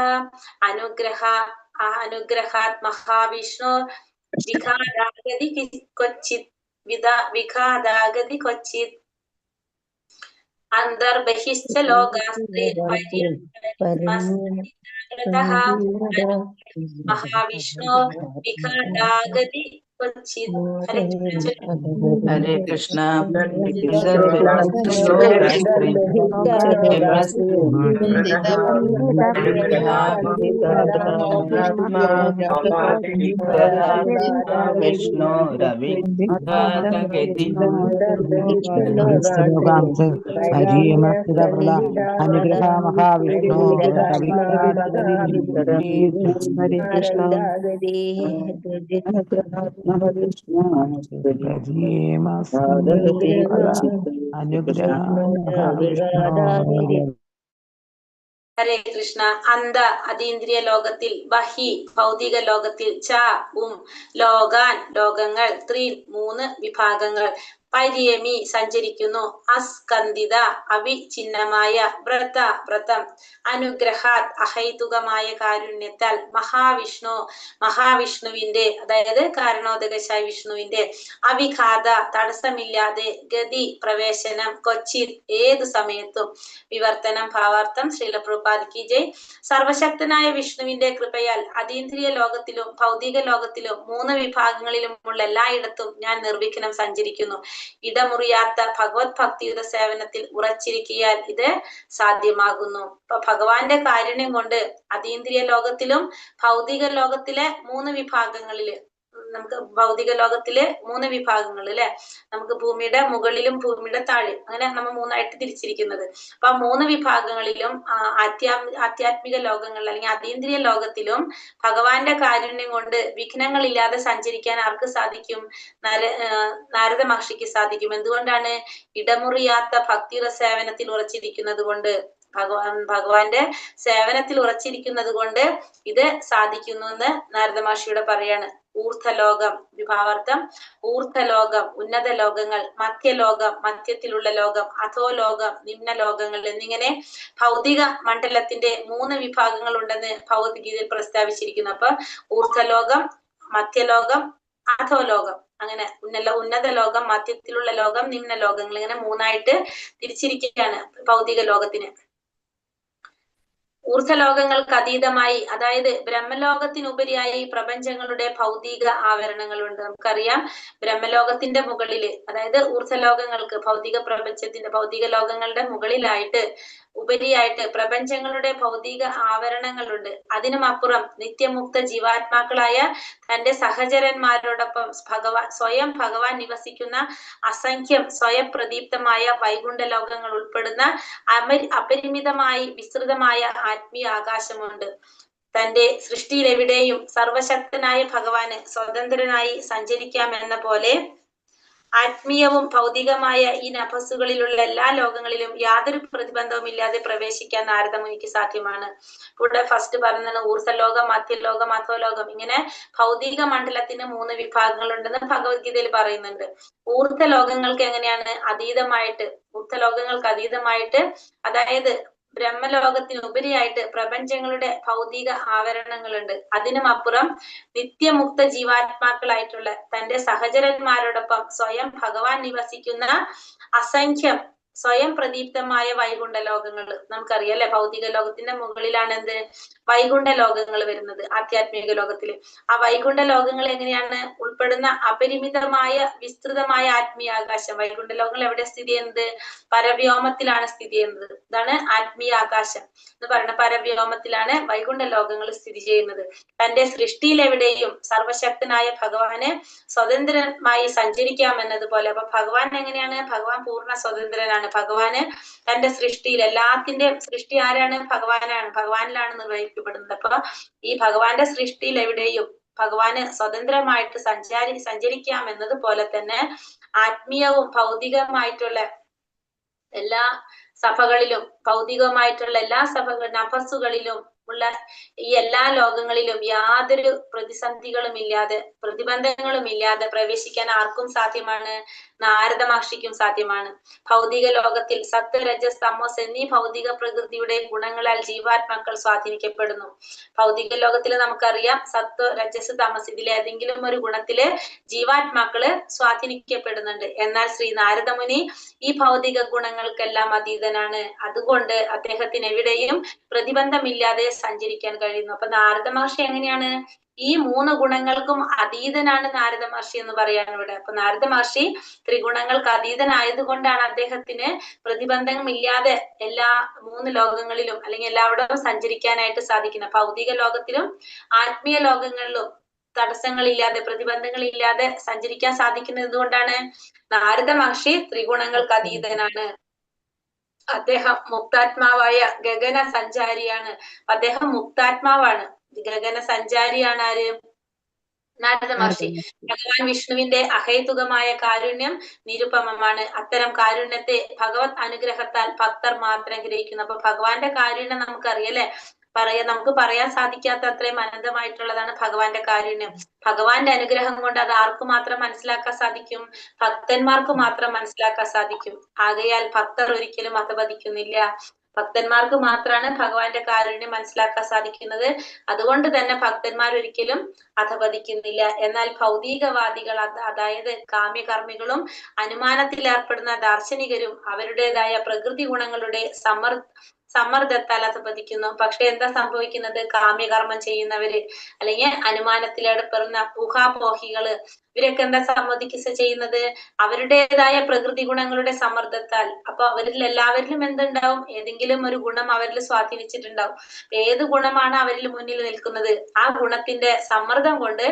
അനുഗ്രഹാത് മഹാവിഷ്ണു വിഘാതാഗതി ക്വചിത് അന്തർബഹിശ്ച ലോകാസ്ത്രീൻ പര്യമസ്കന്തിദാവൃതഃ മഹാവിഷ്ണു വിഘാതാഗതി ക്വചിത്. ഹരേ കൃഷ്ണ. വിഷ്ണു രവി അനുഗ്രഹ മഹാവിഷ്ണു ഹരേ കൃഷ്ണ. അന്ത അതീന്ദ്രിയ ലോകത്തിൽ, ബഹി ഭൗതിക ലോകത്തിൽ, ച ലോകാൻ ലോകങ്ങൾ, ത്രീൻ 3 വിഭാഗങ്ങൾ, പര്യമി സഞ്ചരിക്കുന്നു, അസ്കന്ദിത അവിഛിന്നമായ, വ്രത വ്രതം, അനുഗ്രഹാത് അഹൈതുകമായ കാരുണ്യത്താൽ, മഹാവിഷ്ണുവിന്റെ അതായത് കാരണോദകശായ വിഷ്ണുവിന്റെ, അവിഘാത തടസ്സമില്ലാതെ, ഗതി പ്രവേശനം, ക്വചിത് ഏതു സമയത്തും, വിവർത്തനം ഭാവാർത്ഥം. ശ്രീല പ്രഭുപാദ് കി ജയ്. സർവശക്തനായ വിഷ്ണുവിന്റെ കൃപയാൽ അതീന്ദ്രിയ ലോകത്തിലും ഭൗതിക ലോകത്തിലും 3 വിഭാഗങ്ങളിലുമുള്ള എല്ലായിടത്തും ഞാൻ നിർവിഘ്നം സഞ്ചരിക്കുന്നു. ഇടമുറിയാത്ത ഭഗവത് ഭക്തിയുടെ സേവനത്തിൽ ഉറച്ചിരിക്കിയാൽ ഇത് സാധ്യമാകുന്നു. അപ്പൊ ഭഗവാന്റെ കാരുണ്യം കൊണ്ട് അതീന്ദ്രിയ ലോകത്തിലും ഭൗതിക ലോകത്തിലെ 3 വിഭാഗങ്ങളില് നമുക്ക് ഭൗതിക ലോകത്തിലെ 3 വിഭാഗങ്ങൾ അല്ലെ, നമുക്ക് ഭൂമിയുടെ മുകളിലും ഭൂമിയുടെ താഴെ, അങ്ങനെ നമ്മൾ 3ആയിട്ട് തിരിച്ചിരിക്കുന്നത്. അപ്പൊ ആ 3 വിഭാഗങ്ങളിലും ആധ്യാത്മിക ലോകങ്ങളിൽ അല്ലെങ്കിൽ അതീന്ദ്രിയ ലോകത്തിലും ഭഗവാന്റെ കാരുണ്യം കൊണ്ട് വിഘ്നങ്ങളില്ലാതെ സഞ്ചരിക്കാൻ ആർക്ക് സാധിക്കും? നാരദ മഹർഷിക്ക് സാധിക്കും. എന്തുകൊണ്ടാണ്? ഇടമുറിയാത്ത ഭക്തിയുടെ സേവനത്തിൽ ഉറച്ചിരിക്കുന്നത് കൊണ്ട്, ഭഗവാന്റെ സേവനത്തിൽ ഉറച്ചിരിക്കുന്നത് കൊണ്ട് ഇത് സാധിക്കുന്നു എന്ന് നാരദ മഹർഷിയുടെ പറയാണ്. ഊർധ്വലോകം, വിഭാവാർത്ഥം ഊർധ്വലോകം ഉന്നത ലോകങ്ങൾ, മധ്യലോകം മധ്യത്തിലുള്ള ലോകം, അധോലോകം നിമ്ന ലോകങ്ങൾ എന്നിങ്ങനെ ഭൗതിക മണ്ഡലത്തിന്റെ 3 വിഭാഗങ്ങൾ ഉണ്ടെന്ന് ഭഗവത്ഗീതയിൽ പ്രസ്താവിച്ചിരിക്കുന്നു. അപ്പൊ ഊർധ്വലോകം, മധ്യലോകം, അധോലോകം, അങ്ങനെ ഉന്നത ലോകം, മധ്യത്തിലുള്ള ലോകം, നിമ്ന ലോകങ്ങൾ, ഇങ്ങനെ 3ആയിട്ട് തിരിച്ചിരിക്കുകയാണ് ഭൗതിക ലോകത്തിന്. ഊർധ്വലോകങ്ങൾക്ക് അതീതമായി, അതായത് ബ്രഹ്മലോകത്തിനുപരിയായി പ്രപഞ്ചങ്ങളുടെ ഭൗതിക ആവരണങ്ങളുണ്ട്. നമുക്കറിയാം ബ്രഹ്മലോകത്തിന്റെ മുകളില്, അതായത് ഊർധ്വലോകങ്ങൾക്ക് ഭൗതിക പ്രപഞ്ചത്തിന്റെ ഭൗതിക ലോകങ്ങളുടെ മുകളിലായിട്ട് ഉപരിയായിട്ട് പ്രപഞ്ചങ്ങളുടെ ഭൗതിക ആവരണങ്ങളുണ്ട്. അതിനുമപ്പുറം നിത്യമുക്ത ജീവാത്മാക്കളായ തന്റെ സഹചരന്മാരോടൊപ്പം സ്വയം ഭഗവാൻ നിവസിക്കുന്ന അസംഖ്യം സ്വയം പ്രദീപ്തമായ വൈകുണ്ഠ ലോകങ്ങൾ ഉൾപ്പെടുന്ന അപരിമിതമായി വിസ്തൃതമായ ആത്മീയ ആകാശമുണ്ട്. തന്റെ സൃഷ്ടിയിൽ എവിടെയും സർവശക്തനായ ഭഗവാന് സ്വതന്ത്രനായി സഞ്ചരിക്കാമെന്ന പോലെ ആത്മീയവും ഭൗതികമായ ഈ നഭസ്സുകളിലുള്ള എല്ലാ ലോകങ്ങളിലും യാതൊരു പ്രതിബന്ധവും ഇല്ലാതെ പ്രവേശിക്കാൻ നാരദമുനിക്ക് സാധ്യമാണ്. ഇവിടെ ഫസ്റ്റ് പറഞ്ഞത് ഊർധ്വലോകം, മധ്യലോകം, അധോലോകം, ഇങ്ങനെ ഭൗതിക മണ്ഡലത്തിന് 3 വിഭാഗങ്ങളുണ്ടെന്ന് ഭഗവത്ഗീതയിൽ പറയുന്നുണ്ട്. ഊർധ്വലോകങ്ങൾക്ക് എങ്ങനെയാണ്? ഊർധ്വലോകങ്ങൾക്ക് അതീതമായിട്ട്, അതായത് ബ്രഹ്മലോകത്തിനുപരിയായിട്ട് പ്രപഞ്ചങ്ങളുടെ ഭൗതിക ആവരണങ്ങളുണ്ട്. അതിനുമപ്പുറം നിത്യമുക്ത ജീവാത്മാക്കളായിട്ടുള്ള തന്റെ സഹചരന്മാരോടൊപ്പം സ്വയം ഭഗവാൻ നിവസിക്കുന്ന അസംഖ്യം സ്വയം പ്രദീപ്തമായ വൈകുണ്ഠ ലോകങ്ങൾ. നമുക്കറിയാം അല്ലെ, ഭൗതിക ലോകത്തിന്റെ മുകളിലാണ് എന്ത്? വൈകുണ്ഠ ലോകങ്ങൾ വരുന്നത് ആധ്യാത്മിക ലോകത്തില്. ആ വൈകുണ്ഠ ലോകങ്ങൾ എങ്ങനെയാണ്? ഉൾപ്പെടുന്ന അപരിമിതമായ വിസ്തൃതമായ ആത്മീയ ആകാശം. വൈകുണ്ഠ ലോകങ്ങൾ എവിടെ സ്ഥിതി ചെയ്യുന്നത്? പരവ്യോമത്തിലാണ് സ്ഥിതി ചെയ്യുന്നത്. ഇതാണ് ആത്മീയ ആകാശം എന്ന് പറയുന്നത്. പരവ്യോമത്തിലാണ് വൈകുണ്ഠ ലോകങ്ങൾ സ്ഥിതി ചെയ്യുന്നത്. തന്റെ സൃഷ്ടിയിൽ എവിടെയും സർവശക്തനായ ഭഗവാന് സ്വതന്ത്രമായി സഞ്ചരിക്കാമെന്നതുപോലെ, അപ്പൊ ഭഗവാൻ എങ്ങനെയാണ്? ഭഗവാൻ പൂർണ്ണ സ്വതന്ത്രനാണ്. ഭഗവാന് തന്റെ സൃഷ്ടിയിൽ, എല്ലാത്തിന്റെയും സൃഷ്ടി ആരാണ്? ഭഗവാനാണ്. ഭഗവാനിലാണ് നിർവഹിക്കപ്പെടുന്നത്. അപ്പൊ ഈ ഭഗവാന്റെ സൃഷ്ടിയിൽ എവിടെയും ഭഗവാന് സ്വതന്ത്രമായിട്ട് സഞ്ചരിക്കാം എന്നതുപോലെ തന്നെ ആത്മീയവും ഭൗതികമായിട്ടുള്ള എല്ലാ സഭകളിലും, ഭൗതികമായിട്ടുള്ള എല്ലാ നഭസ്സുകളിലും ഉള്ള ഈ എല്ലാ ലോകങ്ങളിലും യാതൊരു പ്രതിസന്ധികളും ഇല്ലാതെ, പ്രതിബന്ധങ്ങളും ഇല്ലാതെ പ്രവേശിക്കാൻ ആർക്കും സാധ്യമാണ്? നാരദ മഹർഷിക്കും സാധ്യമാണ്. ഭൗതിക ലോകത്തിൽ സത്ത്, രജസ്, തമോസ് എന്നീ ഭൗതിക പ്രകൃതിയുടെ ഗുണങ്ങളാൽ ജീവാത്മാക്കൾ സ്വാധീനിക്കപ്പെടുന്നു. ഭൗതിക ലോകത്തിൽ നമുക്കറിയാം സത്ത്, രജസ്, തമസ് ഇതിലേതെങ്കിലും ഒരു ഗുണത്തില് ജീവാത്മാക്കള് സ്വാധീനിക്കപ്പെടുന്നുണ്ട്. എന്നാൽ ശ്രീ നാരദമുനി ഈ ഭൗതിക ഗുണങ്ങൾക്കെല്ലാം അതീതനാണ്. അതുകൊണ്ട് അദ്ദേഹത്തിന് എവിടെയും പ്രതിബന്ധമില്ലാതെ സഞ്ചരിക്കാൻ കഴിയുന്നു. അപ്പൊ നാരദ മഹർഷി എങ്ങനെയാണ്? ഈ 3 ഗുണങ്ങൾക്കും അതീതനാണ് നാരദ മഹർഷി എന്ന് പറയാണ് ഇവിടെ. അപ്പൊ നാരദ മഹർഷി ത്രിഗുണങ്ങൾക്ക് അതീതനായത് കൊണ്ടാണ് അദ്ദേഹത്തിന് പ്രതിബന്ധമില്ലാതെ എല്ലാ 3 ലോകങ്ങളിലും അല്ലെങ്കിൽ എല്ലായിടവും സഞ്ചരിക്കാനായിട്ട് സാധിക്കുന്നത്. ഭൗതിക ലോകത്തിലും ആത്മീയ ലോകങ്ങളിലും തടസ്സങ്ങളില്ലാതെ, പ്രതിബന്ധങ്ങളില്ലാതെ സഞ്ചരിക്കാൻ സാധിക്കുന്നത് എന്തുകൊണ്ടാണ്? നാരദ മഹർഷി ത്രിഗുണങ്ങൾക്ക് അതീതനാണ്. അദ്ദേഹം മുക്താത്മാവായ ഗഗന സഞ്ചാരിയാണ്. അദ്ദേഹം മുക്താത്മാവാണ്. ഗഗന സഞ്ചാരിയാണ് ആര്? നാരദ മഹർഷി. ഭഗവാൻ വിഷ്ണുവിന്റെ അഹേതുകമായ കാരുണ്യം നിരുപമമാണ്. അത്തരം കാരുണ്യത്തെ ഭഗവത് അനുഗ്രഹത്താൽ ഭക്തർ മാത്രം ഗ്രഹിക്കുന്നു. അപ്പൊ ഭഗവാന്റെ കാരുണ്യം നമുക്കറിയാം അല്ലെ, നമുക്ക് പറയാൻ സാധിക്കാത്ത അത്രയും അനന്തമായിട്ടുള്ളതാണ് ഭഗവാന്റെ കാരുണ്യം. ഭഗവാന്റെ അനുഗ്രഹം കൊണ്ട് അത് ആർക്ക് മാത്രം മനസ്സിലാക്കാൻ സാധിക്കും? ഭക്തന്മാർക്ക് മാത്രം മനസ്സിലാക്കാൻ സാധിക്കും. ആകയാൽ ഭക്തർ ഒരിക്കലും അധപതിക്കുന്നില്ല. ഭക്തന്മാർക്ക് മാത്രമാണ് ഭഗവാന്റെ കാരുണ്യം മനസ്സിലാക്കാൻ സാധിക്കുന്നത്. അതുകൊണ്ട് തന്നെ ഭക്തന്മാർ ഒരിക്കലും അധപതിക്കുന്നില്ല. എന്നാൽ ഭൗതികവാദികൾ, അതായത് കാമ്യകർമ്മികളും അനുമാനത്തിൽ ഏർപ്പെടുന്ന ദാർശനികരും അവരുടേതായ പ്രകൃതി ഗുണങ്ങളുടെ സമ്മർദ്ദത്താൽ അധപതിക്കുന്നു. പക്ഷെ എന്താ സംഭവിക്കുന്നത്? കാമ്യകർമ്മം ചെയ്യുന്നവര് അല്ലെങ്കിൽ അനുമാനത്തിൽ ഏർപ്പെടുന്ന ഊഹാപോഹികള് ഇവരൊക്കെ എന്താ ചെയ്യുന്നത്? അവരുടേതായ പ്രകൃതി ഗുണങ്ങളുടെ സമ്മർദ്ദത്താൽ. അപ്പൊ അവരിൽ എല്ലാവരിലും എന്തുണ്ടാവും? ഏതെങ്കിലും ഒരു ഗുണം അവരിൽ സ്വാധീനിച്ചിട്ടുണ്ടാവും. ഏത് ഗുണമാണ് അവരിൽ മുന്നിൽ നിൽക്കുന്നത്? ആ ഗുണത്തിന്റെ സമ്മർദ്ദം കൊണ്ട്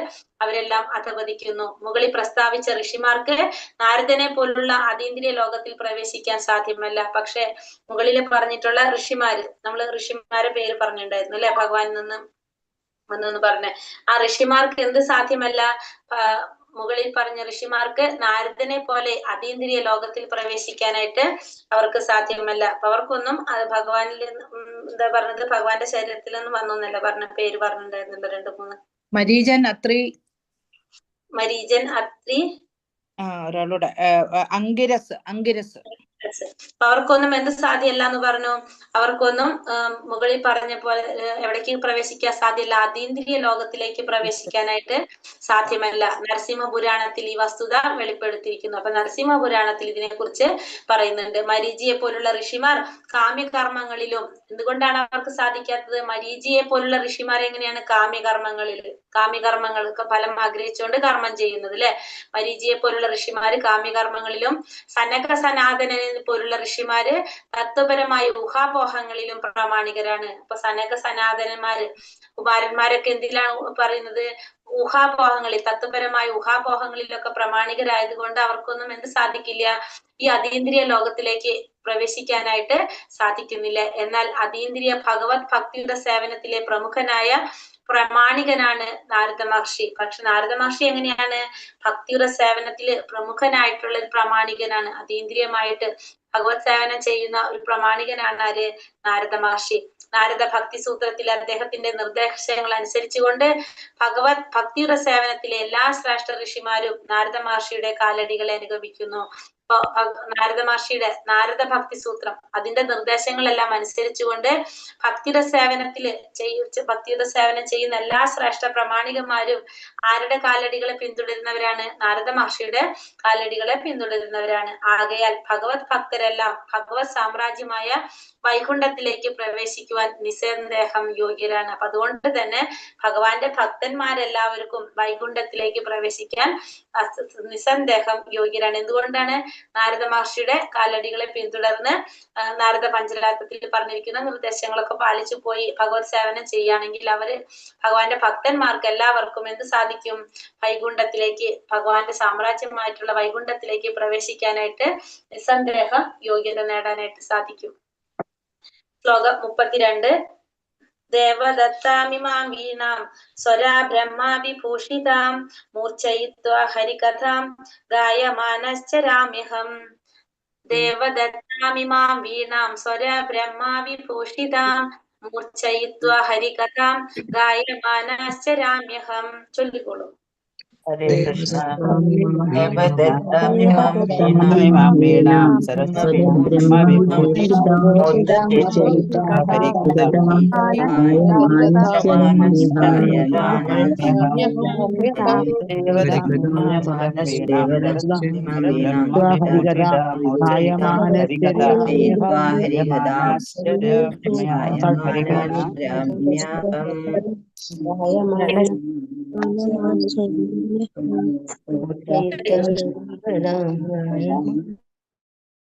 അവരെല്ലാം അധപതിക്കുന്നു. മുകളിൽ പ്രസ്താവിച്ച ഋഷിമാർക്ക് നാരദനെ പോലുള്ള അതീന്ദ്രിയ ലോകത്തിൽ പ്രവേശിക്കാൻ സാധ്യമല്ല. പക്ഷെ മുകളിൽ പറഞ്ഞിട്ടുള്ള ഋഷിമാര്, നമ്മൾ ഋഷിമാരെ പേര് പറഞ്ഞിട്ടുണ്ടായിരുന്നു അല്ലെ, ഭഗവാനിൽ നിന്ന് വന്നു പറഞ്ഞ ആ ഋഷിമാർക്ക് എന്ത് സാധ്യമല്ല? മുകളിൽ പറഞ്ഞ ഋഷിമാർക്ക് നാരദനെ പോലെ അതീന്ദ്രിയ ലോകത്തിൽ പ്രവേശിക്കാനായിട്ട് അവർക്ക് സാധ്യമല്ല. അപ്പൊ അവർക്കൊന്നും ഭഗവാനിൽ എന്താ പറഞ്ഞത്, ഭഗവാന്റെ ശരീരത്തിൽ നിന്ന് വന്നൊന്നല്ല പറഞ്ഞ പേര് പറഞ്ഞിട്ടുണ്ടായിരുന്നല്ലോ 2-3. മരീചൻ അത്രി, ഒരാളൂടെ അങ്കിരസ്. അവർക്കൊന്നും എന്ത് സാധ്യമല്ല എന്ന് പറഞ്ഞു? അവർക്കൊന്നും മുകളിൽ പറഞ്ഞ പോലെ എവിടേക്ക് പ്രവേശിക്കാൻ സാധ്യമല്ല? അതീന്ദ്രിയ ലോകത്തിലേക്ക് പ്രവേശിക്കാനായിട്ട് സാധ്യമല്ല. നരസിംഹ പുരാണത്തിൽ ഈ വസ്തുത വെളിപ്പെടുത്തിയിരിക്കുന്നു. അപ്പൊ നരസിംഹ പുരാണത്തിൽ ഇതിനെ കുറിച്ച് പറയുന്നുണ്ട്. മരീചിയെ പോലുള്ള ഋഷിമാർ കാമ്യകർമ്മങ്ങളിലും. എന്തുകൊണ്ടാണ് അവർക്ക് സാധിക്കാത്തത്? മരീചിയെ പോലുള്ള ഋഷിമാർ എങ്ങനെയാണ് കാമ്യകർമ്മങ്ങൾക്ക് ഫലം ആഗ്രഹിച്ചുകൊണ്ട് കർമ്മം ചെയ്യുന്നത് അല്ലെ? മരീചിയെ പോലുള്ള ഋഷിമാര് കാമ്യകർമ്മങ്ങളിലും സനക സനാതനനെ പോലുള്ള ഋഷിമാര് തത്വപരമായ ഊഹാപോഹങ്ങളിലും പ്രാമാണികരാണ്. അപ്പൊ സനക സനാതനന്മാര് കുമാരന്മാരൊക്കെ എന്തിലാണ് പറയുന്നത്? ഊഹാപോഹങ്ങളിൽ, തത്വപരമായ ഊഹാപോഹങ്ങളിലൊക്കെ പ്രമാണികരായതുകൊണ്ട് അവർക്കൊന്നും എന്ത് സാധിക്കില്ല? ഈ അതീന്ദ്രിയ ലോകത്തിലേക്ക് പ്രവേശിക്കാനായിട്ട് സാധിക്കുന്നില്ല. എന്നാൽ അതീന്ദ്രിയ ഭഗവത് ഭക്തിയുടെ സേവനത്തിലെ പ്രമുഖനായ പ്രാമാണികനാണ് നാരദ മഹർഷി. പക്ഷെ നാരദ മഹർഷി എങ്ങനെയാണ്? ഭക്തിയുടെ സേവനത്തില് പ്രമുഖനായിട്ടുള്ള ഒരു പ്രാമാണികനാണ്. അതീന്ദ്രിയമായിട്ട് ഭഗവത് സേവനം ചെയ്യുന്ന ഒരു പ്രാമാണികനാണ് ആര്? നാരദ മഹർഷി. നാരദ ഭക്തി സൂത്രത്തിൽ അദ്ദേഹത്തിന്റെ നിർദ്ദേശങ്ങൾ അനുസരിച്ചുകൊണ്ട് ഭഗവത് ഭക്തിയുടെ സേവനത്തിലെ എല്ലാ ശ്രേഷ്ഠ ഋഷിമാരും നാരദ മഹർഷിയുടെ കാലടികളെ അനുഗമിക്കുന്നു. അപ്പൊ നാരദ മഹർഷിയുടെ നാരദ ഭക്തി സൂത്രം, അതിന്റെ നിർദ്ദേശങ്ങളെല്ലാം അനുസരിച്ചുകൊണ്ട് ഭക്തിയുടെ സേവനം ചെയ്യുന്ന എല്ലാ ശ്രേഷ്ഠ പ്രാമാണികന്മാരും ആരുടെ കാലടികളെ പിന്തുടരുന്നവരാണ്? നാരദ മഹർഷിയുടെ കാലടികളെ പിന്തുടരുന്നവരാണ്. ആകയാൽ ഭഗവത് ഭക്തരെല്ലാം ഭഗവത് സാമ്രാജ്യമായ വൈകുണ്ഠത്തിലേക്ക് പ്രവേശിക്കുവാൻ നിസ്സന്ദേഹം യോഗ്യരാണ്. അപ്പൊ അതുകൊണ്ട് തന്നെ ഭഗവാന്റെ ഭക്തന്മാരെല്ലാവർക്കും വൈകുണ്ഠത്തിലേക്ക് പ്രവേശിക്കാൻ നിസ്സന്ദേഹം യോഗ്യരാണ്. എന്തുകൊണ്ടാണ്? നാരദ മഹർഷിയുടെ കാലടികളെ പിന്തുടർന്ന് നാരദ പഞ്ചരാത്രത്തിൽ പറഞ്ഞിരിക്കുന്ന നിർദ്ദേശങ്ങളൊക്കെ പാലിച്ചു പോയി ഭഗവത് സേവനം ചെയ്യുകയാണെങ്കിൽ അവര് ഭഗവാന്റെ ഭക്തന്മാർക്ക് എല്ലാവർക്കും എന്ത് സാധിക്കും? വൈകുണ്ഠത്തിലേക്ക്, ഭഗവാന്റെ സാമ്രാജ്യമായിട്ടുള്ള വൈകുണ്ഠത്തിലേക്ക് പ്രവേശിക്കാനായിട്ട് നിസ്സന്ദേഹം യോഗ്യത നേടാനായിട്ട് സാധിക്കും. ശ്ലോകം 32. ദേവദത്താമിമാം വീണാം സ്വരാ ബ്രഹ്മാ വിഭൂഷിതാം മൂർച്ഛയിത്വാ ഹരികഥാം ഗായമാനശ്ചരാമ്യഹം. ദേവദത്താമിമാം വീണാം സ്വരാ ബ്രഹ്മാ വിഭൂഷിതാം മൂർച്ഛയിത്വാ ഹരികഥാം ഗായമാനശ്ചരാമ്യഹം. ചൊല്ലിക്കോളൂ. ഹരേ കൃഷ്ണ. ദേവദത്താമിമാം വീണാം സരസ്വതി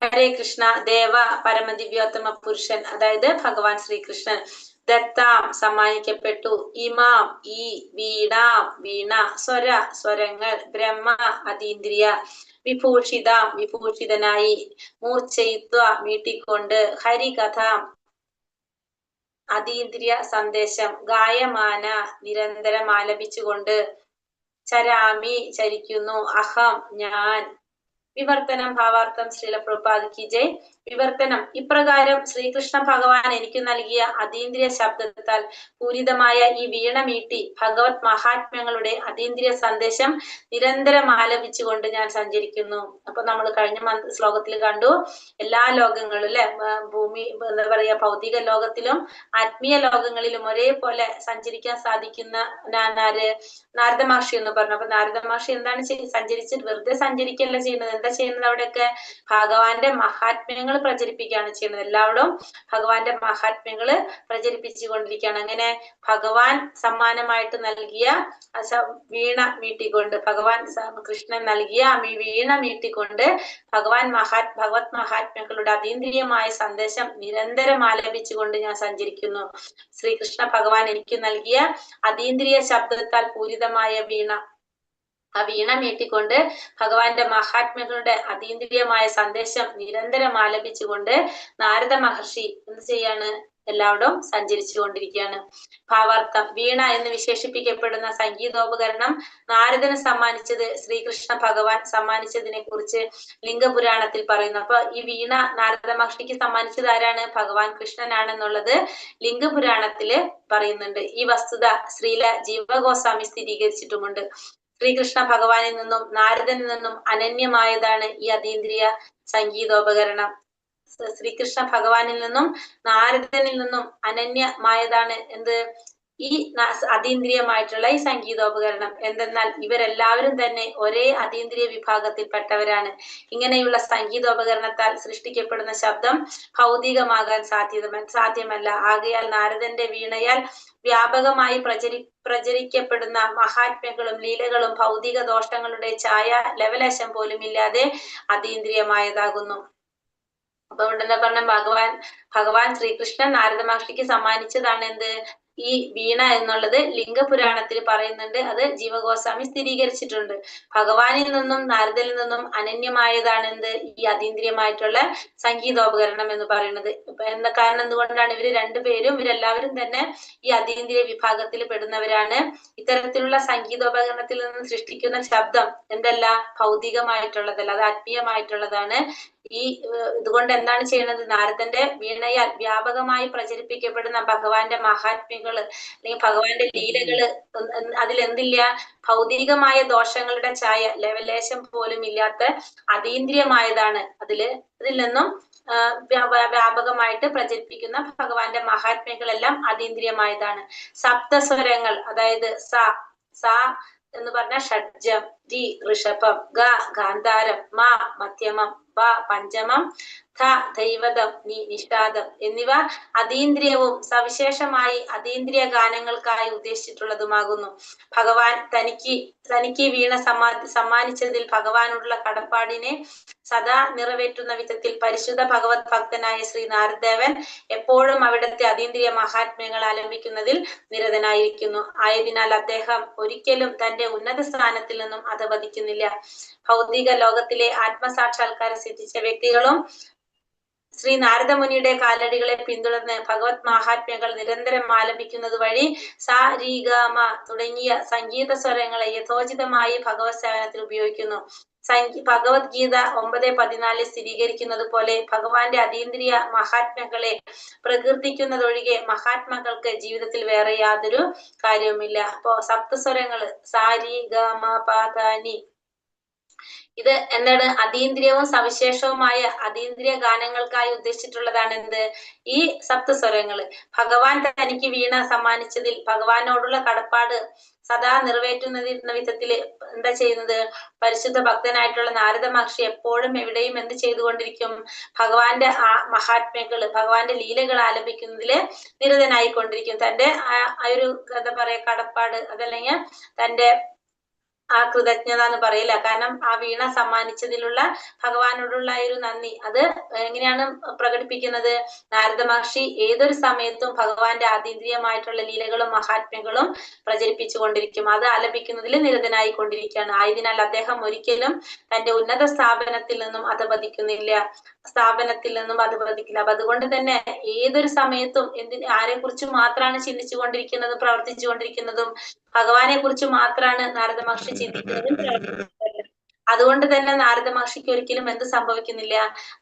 ഹരേ കൃഷ്ണ. ദേവ പരമദിവ്യോത്തമ പുരുഷൻ, അതായത് ഭഗവാൻ ശ്രീകൃഷ്ണൻ, ദത്താം സമ്മാനിക്കപ്പെട്ടു, ഇമാം ഈ, വീണ സ്വര സ്വരങ്ങൾ, ബ്രഹ്മ അതീന്ദ്രിയ, വിഭൂഷിതനായി, മൂർച്ഛയിത്വ മീട്ടിക്കൊണ്ട്, ഹരികഥ അതീന്ദ്രിയ സന്ദേശം, ഗായമാന നിരന്തരം ആലപിച്ചുകൊണ്ട്, ചരാമി ചരിക്കുന്നു, അഹം ഞാൻ. വിവർത്തനം ഭാവാർത്ഥം ശ്രീല പ്രഭുപാദ് കി ജയ്. വിവർത്തനം: ഇപ്രകാരം ശ്രീകൃഷ്ണ ഭഗവാൻ എനിക്ക് നൽകിയ അതീന്ദ്രിയ ശബ്ദത്താൽ പൂരിതമായ ഈ വീണ മീട്ടി ഭഗവത് മഹാത്മ്യങ്ങളുടെ അതീന്ദ്രിയ സന്ദേശം നിരന്തരം ആലപിച്ചുകൊണ്ട് ഞാൻ സഞ്ചരിക്കുന്നു. അപ്പൊ നമ്മൾ കഴിഞ്ഞ ശ്ലോകത്തിൽ കണ്ടു, എല്ലാ ലോകങ്ങളും അല്ലെ, ഭൂമി എന്താ പറയാ, ഭൗതിക ലോകത്തിലും ആത്മീയ ലോകങ്ങളിലും ഒരേപോലെ സഞ്ചരിക്കാൻ സാധിക്കുന്ന നാരദ മഹർഷി എന്ന് പറഞ്ഞു. അപ്പൊ നാരദ മഹർഷി എന്താണ് സഞ്ചരിച്ചിട്ട് വെറുതെ സഞ്ചരിക്കല്ല ചെയ്യുന്നത്. എന്താ ചെയ്യുന്നത്? അവിടെയൊക്കെ ഭഗവാന്റെ മഹാത്മ്യങ്ങൾ മഹാത്മ്യങ്ങൾ പ്രചരിപ്പിക്കുകയാണ് ചെയ്യുന്നത്. എല്ലാവരും ഭഗവാന്റെ മഹാത്മ്യങ്ങള് പ്രചരിപ്പിച്ചുകൊണ്ടിരിക്കുകയാണ്. അങ്ങനെ ഭഗവാൻ സമ്മാനമായിട്ട് നൽകിയ വീണ മീട്ടിക്കൊണ്ട്, ഭഗവാൻ കൃഷ്ണൻ നൽകിയ വീണ മീട്ടിക്കൊണ്ട് ഭഗവത് മഹാത്മ്യങ്ങളുടെ അതീന്ദ്രിയമായ സന്ദേശം നിരന്തരം ആലപിച്ചുകൊണ്ട് ഞാൻ സഞ്ചരിക്കുന്നു. ശ്രീകൃഷ്ണ ഭഗവാൻ എനിക്ക് നൽകിയ അതീന്ദ്രിയ ശബ്ദത്താൽ പൂരിതമായ വീണ, ആ വീണ മീട്ടിക്കൊണ്ട് ഭഗവാന്റെ മഹാത്മ്യങ്ങളുടെ അതീന്ദ്രിയമായ സന്ദേശം നിരന്തരം ആലപിച്ചുകൊണ്ട് നാരദ മഹർഷി എന്ത് ചെയ്യാണ്? എല്ലാവരും സഞ്ചരിച്ചു കൊണ്ടിരിക്കുകയാണ്. ഭാവാർത്ഥം: വീണ എന്ന് വിശേഷിപ്പിക്കപ്പെടുന്ന സംഗീതോപകരണം നാരദന് സമ്മാനിച്ചത് ശ്രീകൃഷ്ണ ഭഗവാൻ സമ്മാനിച്ചതിനെ കുറിച്ച് ലിംഗപുരാണത്തിൽ പറയുന്നു. അപ്പൊ ഈ വീണ നാരദ മഹർഷിക്ക് സമ്മാനിച്ചത് ആരാണ്? ഭഗവാൻ കൃഷ്ണനാണെന്നുള്ളത് ലിംഗപുരാണത്തില് പറയുന്നുണ്ട്. ഈ വസ്തുത ശ്രീല ജീവഗോസ്വാമി സ്ഥിരീകരിച്ചിട്ടുമുണ്ട്. ശ്രീകൃഷ്ണ ഭഗവാനിൽ നിന്നും നാരദനിൽ നിന്നും അനന്യമായതാണ് ഈ അതീന്ദ്രിയ സംഗീതോപകരണം. ശ്രീകൃഷ്ണ ഭഗവാനിൽ നിന്നും നാരദനിൽ നിന്നും അനന്യമായതാണ് എന്ത്? ഈ അതീന്ദ്രിയമായിട്ടുള്ള ഈ സംഗീതോപകരണം. എന്തെന്നാൽ ഇവരെല്ലാവരും തന്നെ ഒരേ അതീന്ദ്രിയ വിഭാഗത്തിൽപ്പെട്ടവരാണ്. ഇങ്ങനെയുള്ള സംഗീതോപകരണത്താൽ സൃഷ്ടിക്കപ്പെടുന്ന ശബ്ദം ഭൗതികമാകാൻ സാധ്യമല്ല. ആകയാൽ നാരദന്റെ വീണയാൽ വ്യാപകമായി പ്രചരിക്കപ്പെടുന്ന മഹാത്മ്യങ്ങളും ലീലകളും ഭൗതിക ദോഷങ്ങളുടെ ഛായ ലവലേശം പോലും ഇല്ലാതെ അതീന്ദ്രിയമായതാകുന്നു. അപ്പൊ ഇവിടെ പറഞ്ഞ ഭഗവാൻ ശ്രീകൃഷ്ണൻ നാരദ മഹർഷിക്ക് സമ്മാനിച്ചതാണ് എന്ത്? ഈ വീണ എന്നുള്ളത് ലിംഗപുരാണത്തിൽ പറയുന്നുണ്ട്. അത് ജീവഗോസ്വാമി സ്ഥിരീകരിച്ചിട്ടുണ്ട്. ഭഗവാനിൽ നിന്നും നാരദനിൽ നിന്നും അനന്യമായതാണ് എന്ത്? ഈ അതീന്ദ്രിയമായിട്ടുള്ള സംഗീതോപകരണം എന്ന് പറയുന്നത്. കാരണം എന്തുകൊണ്ടാണ്? ഇവരെല്ലാവരും തന്നെ ഈ അതീന്ദ്രിയ വിഭാഗത്തിൽ പെടുന്നവരാണ്. ഇത്തരത്തിലുള്ള സംഗീതോപകരണത്തിൽ നിന്ന് സൃഷ്ടിക്കുന്ന ശബ്ദം എന്തല്ല? ഭൗതികമായിട്ടുള്ളതല്ല, അത് ആത്മീയമായിട്ടുള്ളതാണ്. ഇതുകൊണ്ട് എന്താണ് ചെയ്യുന്നത്? നാരദന്റെ വീണയാൽ വ്യാപകമായി പ്രചരിപ്പിക്കപ്പെടുന്ന ഭഗവാന്റെ മഹാത്മ്യങ്ങള് അല്ലെങ്കിൽ ഭഗവാന്റെ ലീലകള് അതിലെന്തില്ല? ഭൗതികമായ ദോഷങ്ങളുടെ ഛായ ലവലേശം പോലും ഇല്ലാത്ത അതീന്ദ്രിയമായതാണ്. അതിൽ നിന്നും വ്യാപകമായിട്ട് പ്രചരിപ്പിക്കുന്ന ഭഗവാന്റെ മഹാത്മ്യങ്ങളെല്ലാം അതീന്ദ്രിയമായതാണ്. സപ്തസ്വരങ്ങൾ, അതായത് സ എന്ന് പറഞ്ഞ ഷഡ്ജം, രി ഋഷഭം, ഗ ഗാന്ധാരം, മ മധ്യമം, പ പഞ്ചമം, ധ ദൈവതം, നി നിഷാദം എന്നിവ അതീന്ദ്രിയവും സവിശേഷമായി അതീന്ദ്രിയ ഗാനങ്ങൾക്കായി ഉദ്ദേശിച്ചിട്ടുള്ളതുമാകുന്നു. ഭഗവാൻ തനിക്ക് വീണ സമ്മാനിച്ചതിൽ ഭഗവാനോടുള്ള കടപ്പാടിനെ സദാ നിറവേറ്റുന്ന വിധത്തിൽ പരിശുദ്ധ ഭഗവത് ഭക്തനായ ശ്രീ നാരദേവൻ എപ്പോഴും അവിടുത്തെ അതീന്ദ്രിയ മഹാത്മ്യങ്ങൾ ആലപിക്കുന്നതിൽ നിരതനായിരിക്കുന്നു. ആയതിനാൽ അദ്ദേഹം ഒരിക്കലും തന്റെ ഉന്നത സ്ഥാനത്തിൽ നിന്നും അധപതിക്കുന്നില്ല. ഭൗതിക ലോകത്തിലെ ആത്മസാക്ഷാത്കാരം സിദ്ധിച്ച വ്യക്തികളും ശ്രീ നാരദമുനിയുടെ കാലടികളെ പിന്തുടർന്ന് ഭഗവത് മഹാത്മ്യങ്ങൾ നിരന്തരം ആലപിക്കുന്നത് വഴി സ രി ഗ മ തുടങ്ങിയ സംഗീത സ്വരങ്ങളെ യഥോചിതമായി ഭഗവത് സേവനത്തിൽ ഉപയോഗിക്കുന്നു. ഭഗവത്ഗീത 9:14 സ്ഥിരീകരിക്കുന്നത് പോലെ ഭഗവാന്റെ അതീന്ദ്രിയ മഹാത്മ്യങ്ങളെ പ്രകീർത്തിക്കുന്നതൊഴികെ മഹാത്മാക്കൾക്ക് ജീവിതത്തിൽ വേറെ യാതൊരു കാര്യവുമില്ല. അപ്പോ സപ്തസ്വരങ്ങള് സ രി ഗ മ പ ധ നി, ഇത് എന്താണ്? അതീന്ദ്രിയവും സവിശേഷവുമായ അതീന്ദ്രിയ ഗാനങ്ങൾക്കായി ഉദ്ദേശിച്ചിട്ടുള്ളതാണ് എന്ത്? ഈ സപ്തസ്വരങ്ങള്. ഭഗവാൻ തനിക്ക് വീണ സമ്മാനിച്ചതിൽ ഭഗവാനോടുള്ള കടപ്പാട് സദാ നിറവേറ്റുന്ന വിധത്തില് എന്താ ചെയ്യുന്നത്? പരിശുദ്ധ ഭക്തനായിട്ടുള്ള നാരദ മഹർഷി എപ്പോഴും എവിടെയും എന്ത് ചെയ്തുകൊണ്ടിരിക്കും? ഭഗവാന്റെ ആ മഹാത്മ്യങ്ങള്, ഭഗവാന്റെ ലീലകൾ ആലപിക്കുന്നതില് നിരതനായിക്കൊണ്ടിരിക്കും. തന്റെ ആ ഒരു എന്താ പറയാ കടപ്പാട്, അതല്ലെങ്കിൽ തന്റെ ആ കൃതജ്ഞത എന്ന് പറയില്ല. കാരണം ആ വീണ സമ്മാനിച്ചതിലുള്ള ഭഗവാനോടുള്ള ഒരു നന്ദി അത് എങ്ങനെയാണ് പ്രകടിപ്പിക്കുന്നത്? നാരദ മഹർഷി ഏതൊരു സമയത്തും ഭഗവാന്റെ അതീന്ദ്രിയമായിട്ടുള്ള ലീലകളും മഹാത്മ്യങ്ങളും പ്രചരിപ്പിച്ചു കൊണ്ടിരിക്കും. അത് ആലപിക്കുന്നതിൽ നിരതനായി കൊണ്ടിരിക്കുകയാണ്. ആയതിനാൽ അദ്ദേഹം ഒരിക്കലും തന്റെ ഉന്നത സ്ഥാപനത്തിൽ നിന്നും അധപതിക്കുന്നില്ല. അപ്പൊ അതുകൊണ്ട് തന്നെ ഏതൊരു സമയത്തും ആരെ കുറിച്ച് മാത്രമാണ് ചിന്തിച്ചു കൊണ്ടിരിക്കുന്നതും പ്രവർത്തിച്ചു കൊണ്ടിരിക്കുന്നതും? ഭഗവാനെ കുറിച്ച് മാത്രമാണ് നാരദ മഹർഷി ചിന്തിക്കുന്നതും പ്രവർത്തിക്കുന്നതും. അതുകൊണ്ട് തന്നെ നാരദ മഹർഷിക്ക് ഒരിക്കലും എന്ത് സംഭവിക്കുന്നില്ല?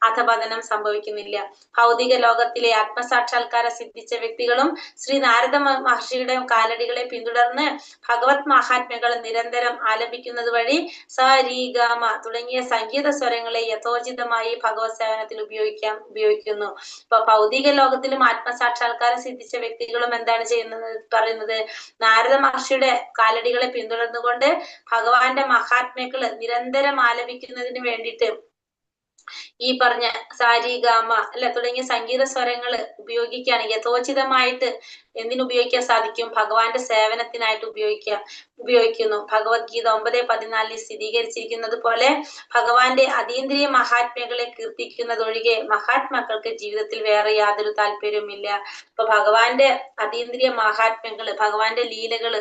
അധപതനം സംഭവിക്കുന്നില്ല. ഭൗതിക ലോകത്തിലെ ആത്മസാക്ഷാത്കാരം സിദ്ധിച്ച വ്യക്തികളും ശ്രീ നാരദ മഹർഷിയുടെ കാലടികളെ പിന്തുടർന്ന് ഭഗവത് മഹാത്മ്യങ്ങൾ നിരന്തരം ആലപിക്കുന്നത് വഴി സ രി ഗ മ തുടങ്ങിയ സംഗീത സ്വരങ്ങളെ യഥോചിതമായി ഭഗവത് സേവനത്തിൽ ഉപയോഗിക്കുന്നു. ഇപ്പൊ ഭൗതിക ലോകത്തിലും ആത്മസാക്ഷാത്കാരം സിദ്ധിച്ച വ്യക്തികളും എന്താണ് പറയുന്നത്? നാരദ മഹർഷിയുടെ കാലടികളെ പിന്തുടർന്നുകൊണ്ട് ഭഗവാന്റെ മഹാത്മ്യങ്ങള് നിരന്തരം ആലപിക്കുന്നതിന് വേണ്ടിയിട്ട് ഈ പറഞ്ഞ സാരി ഗാമ അല്ല തുടങ്ങിയ സംഗീത സ്വരങ്ങൾ ഉപയോഗിക്കുകയാണെങ്കിൽ യഥോചിതമായിട്ട് എന്തിനുപയോഗിക്കാൻ സാധിക്കും? ഭഗവാന്റെ സേവനത്തിനായിട്ട് ഉപയോഗിക്കുന്നു. ഭഗവത്ഗീത 9:14 സ്ഥിരീകരിച്ചിരിക്കുന്നത് പോലെ ഭഗവാന്റെ അതീന്ദ്രിയ മഹാത്മ്യങ്ങളെ കീർത്തിക്കുന്നതൊഴികെ മഹാത്മാക്കൾക്ക് ജീവിതത്തിൽ വേറെ യാതൊരു താല്പര്യവുമില്ല. അപ്പൊ ഭഗവാന്റെ അതീന്ദ്രിയ മഹാത്മ്യങ്ങള്, ഭഗവാന്റെ ലീലകള്,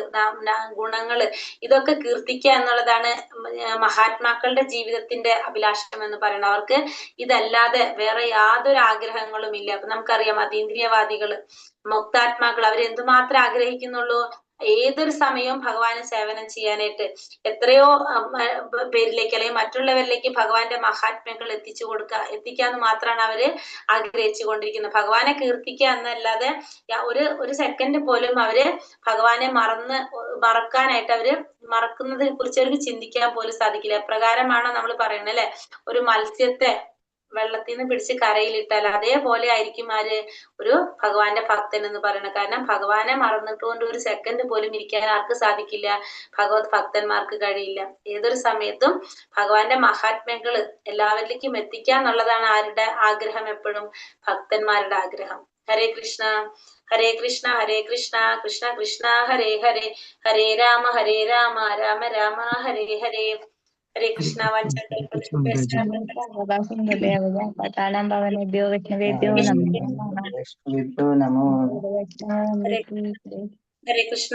ഗുണങ്ങള് ഇതൊക്കെ കീർത്തിക്കുക എന്നുള്ളതാണ് മഹാത്മാക്കളുടെ ജീവിതത്തിന്റെ അഭിലാഷം എന്ന് പറയുന്നത്. അവർക്ക് ഇതല്ലാതെ വേറെ യാതൊരു ആഗ്രഹങ്ങളും ഇല്ല. അപ്പൊ നമുക്കറിയാം അതീന്ദ്രിയവാദികള്, മുക്താത്മാക്കൾ അവരെന്തുമാത്രം ആഗ്രഹിക്കുന്നുള്ളൂ? ഏതൊരു സമയവും ഭഗവാന് സേവനം ചെയ്യാനായിട്ട് എത്രയോ പേരിലേക്ക് അല്ലെങ്കിൽ മറ്റുള്ളവരിലേക്ക് ഭഗവാന്റെ മഹാത്മ്യങ്ങൾ എത്തിക്കാന്ന് മാത്രമാണ് അവര് ആഗ്രഹിച്ചു കൊണ്ടിരിക്കുന്നത്. ഭഗവാനെ കീർത്തിക്കുക എന്നല്ലാതെ ഒരു സെക്കൻഡ് പോലും അവര് ഭഗവാനെ മറക്കാനായിട്ട് അവര് മറക്കുന്നതിനെ കുറിച്ച് അവർക്ക് ചിന്തിക്കാൻ പോലും സാധിക്കില്ല. എപ്രകാരമാണോ നമ്മൾ പറയുന്നത് അല്ലെ, ഒരു മത്സ്യത്തെ വെള്ളത്തിൽ നിന്ന് പിടിച്ച് കരയിലിട്ടാൽ അതേപോലെ ആയിരിക്കും ഒരു ഭഗവാന്റെ ഭക്തൻ എന്ന് പറയുന്നത്. കാരണം ഭഗവാനെ മറന്നിട്ടുകൊണ്ട് ഒരു സെക്കൻഡ് പോലും ഇരിക്കാൻ ആർക്ക് സാധിക്കില്ല? ഭഗവത് ഭക്തന്മാർക്ക് കഴിയില്ല. ഏതൊരു സമയത്തും ഭഗവാന്റെ മഹാത്മ്യങ്ങള് എല്ലാവരിലേക്കും എത്തിക്കാന്നുള്ളതാണ് ആരുടെ ആഗ്രഹം? എപ്പോഴും ഭക്തന്മാരുടെ ആഗ്രഹം. ഹരേ കൃഷ്ണ ഹരേ കൃഷ്ണ ഹരേ കൃഷ്ണ കൃഷ്ണ കൃഷ്ണ ഹരേ ഹരേ ഹരേ രാമ രാമ രാമ ഹരേ ഹരേ. ഹരേ കൃഷ്ണ. പട്ടാളം ഭവനേഭ്യോ വൈഷ്ണവേഭ്യോ നമോ ഹരേ കൃഷ്ണ.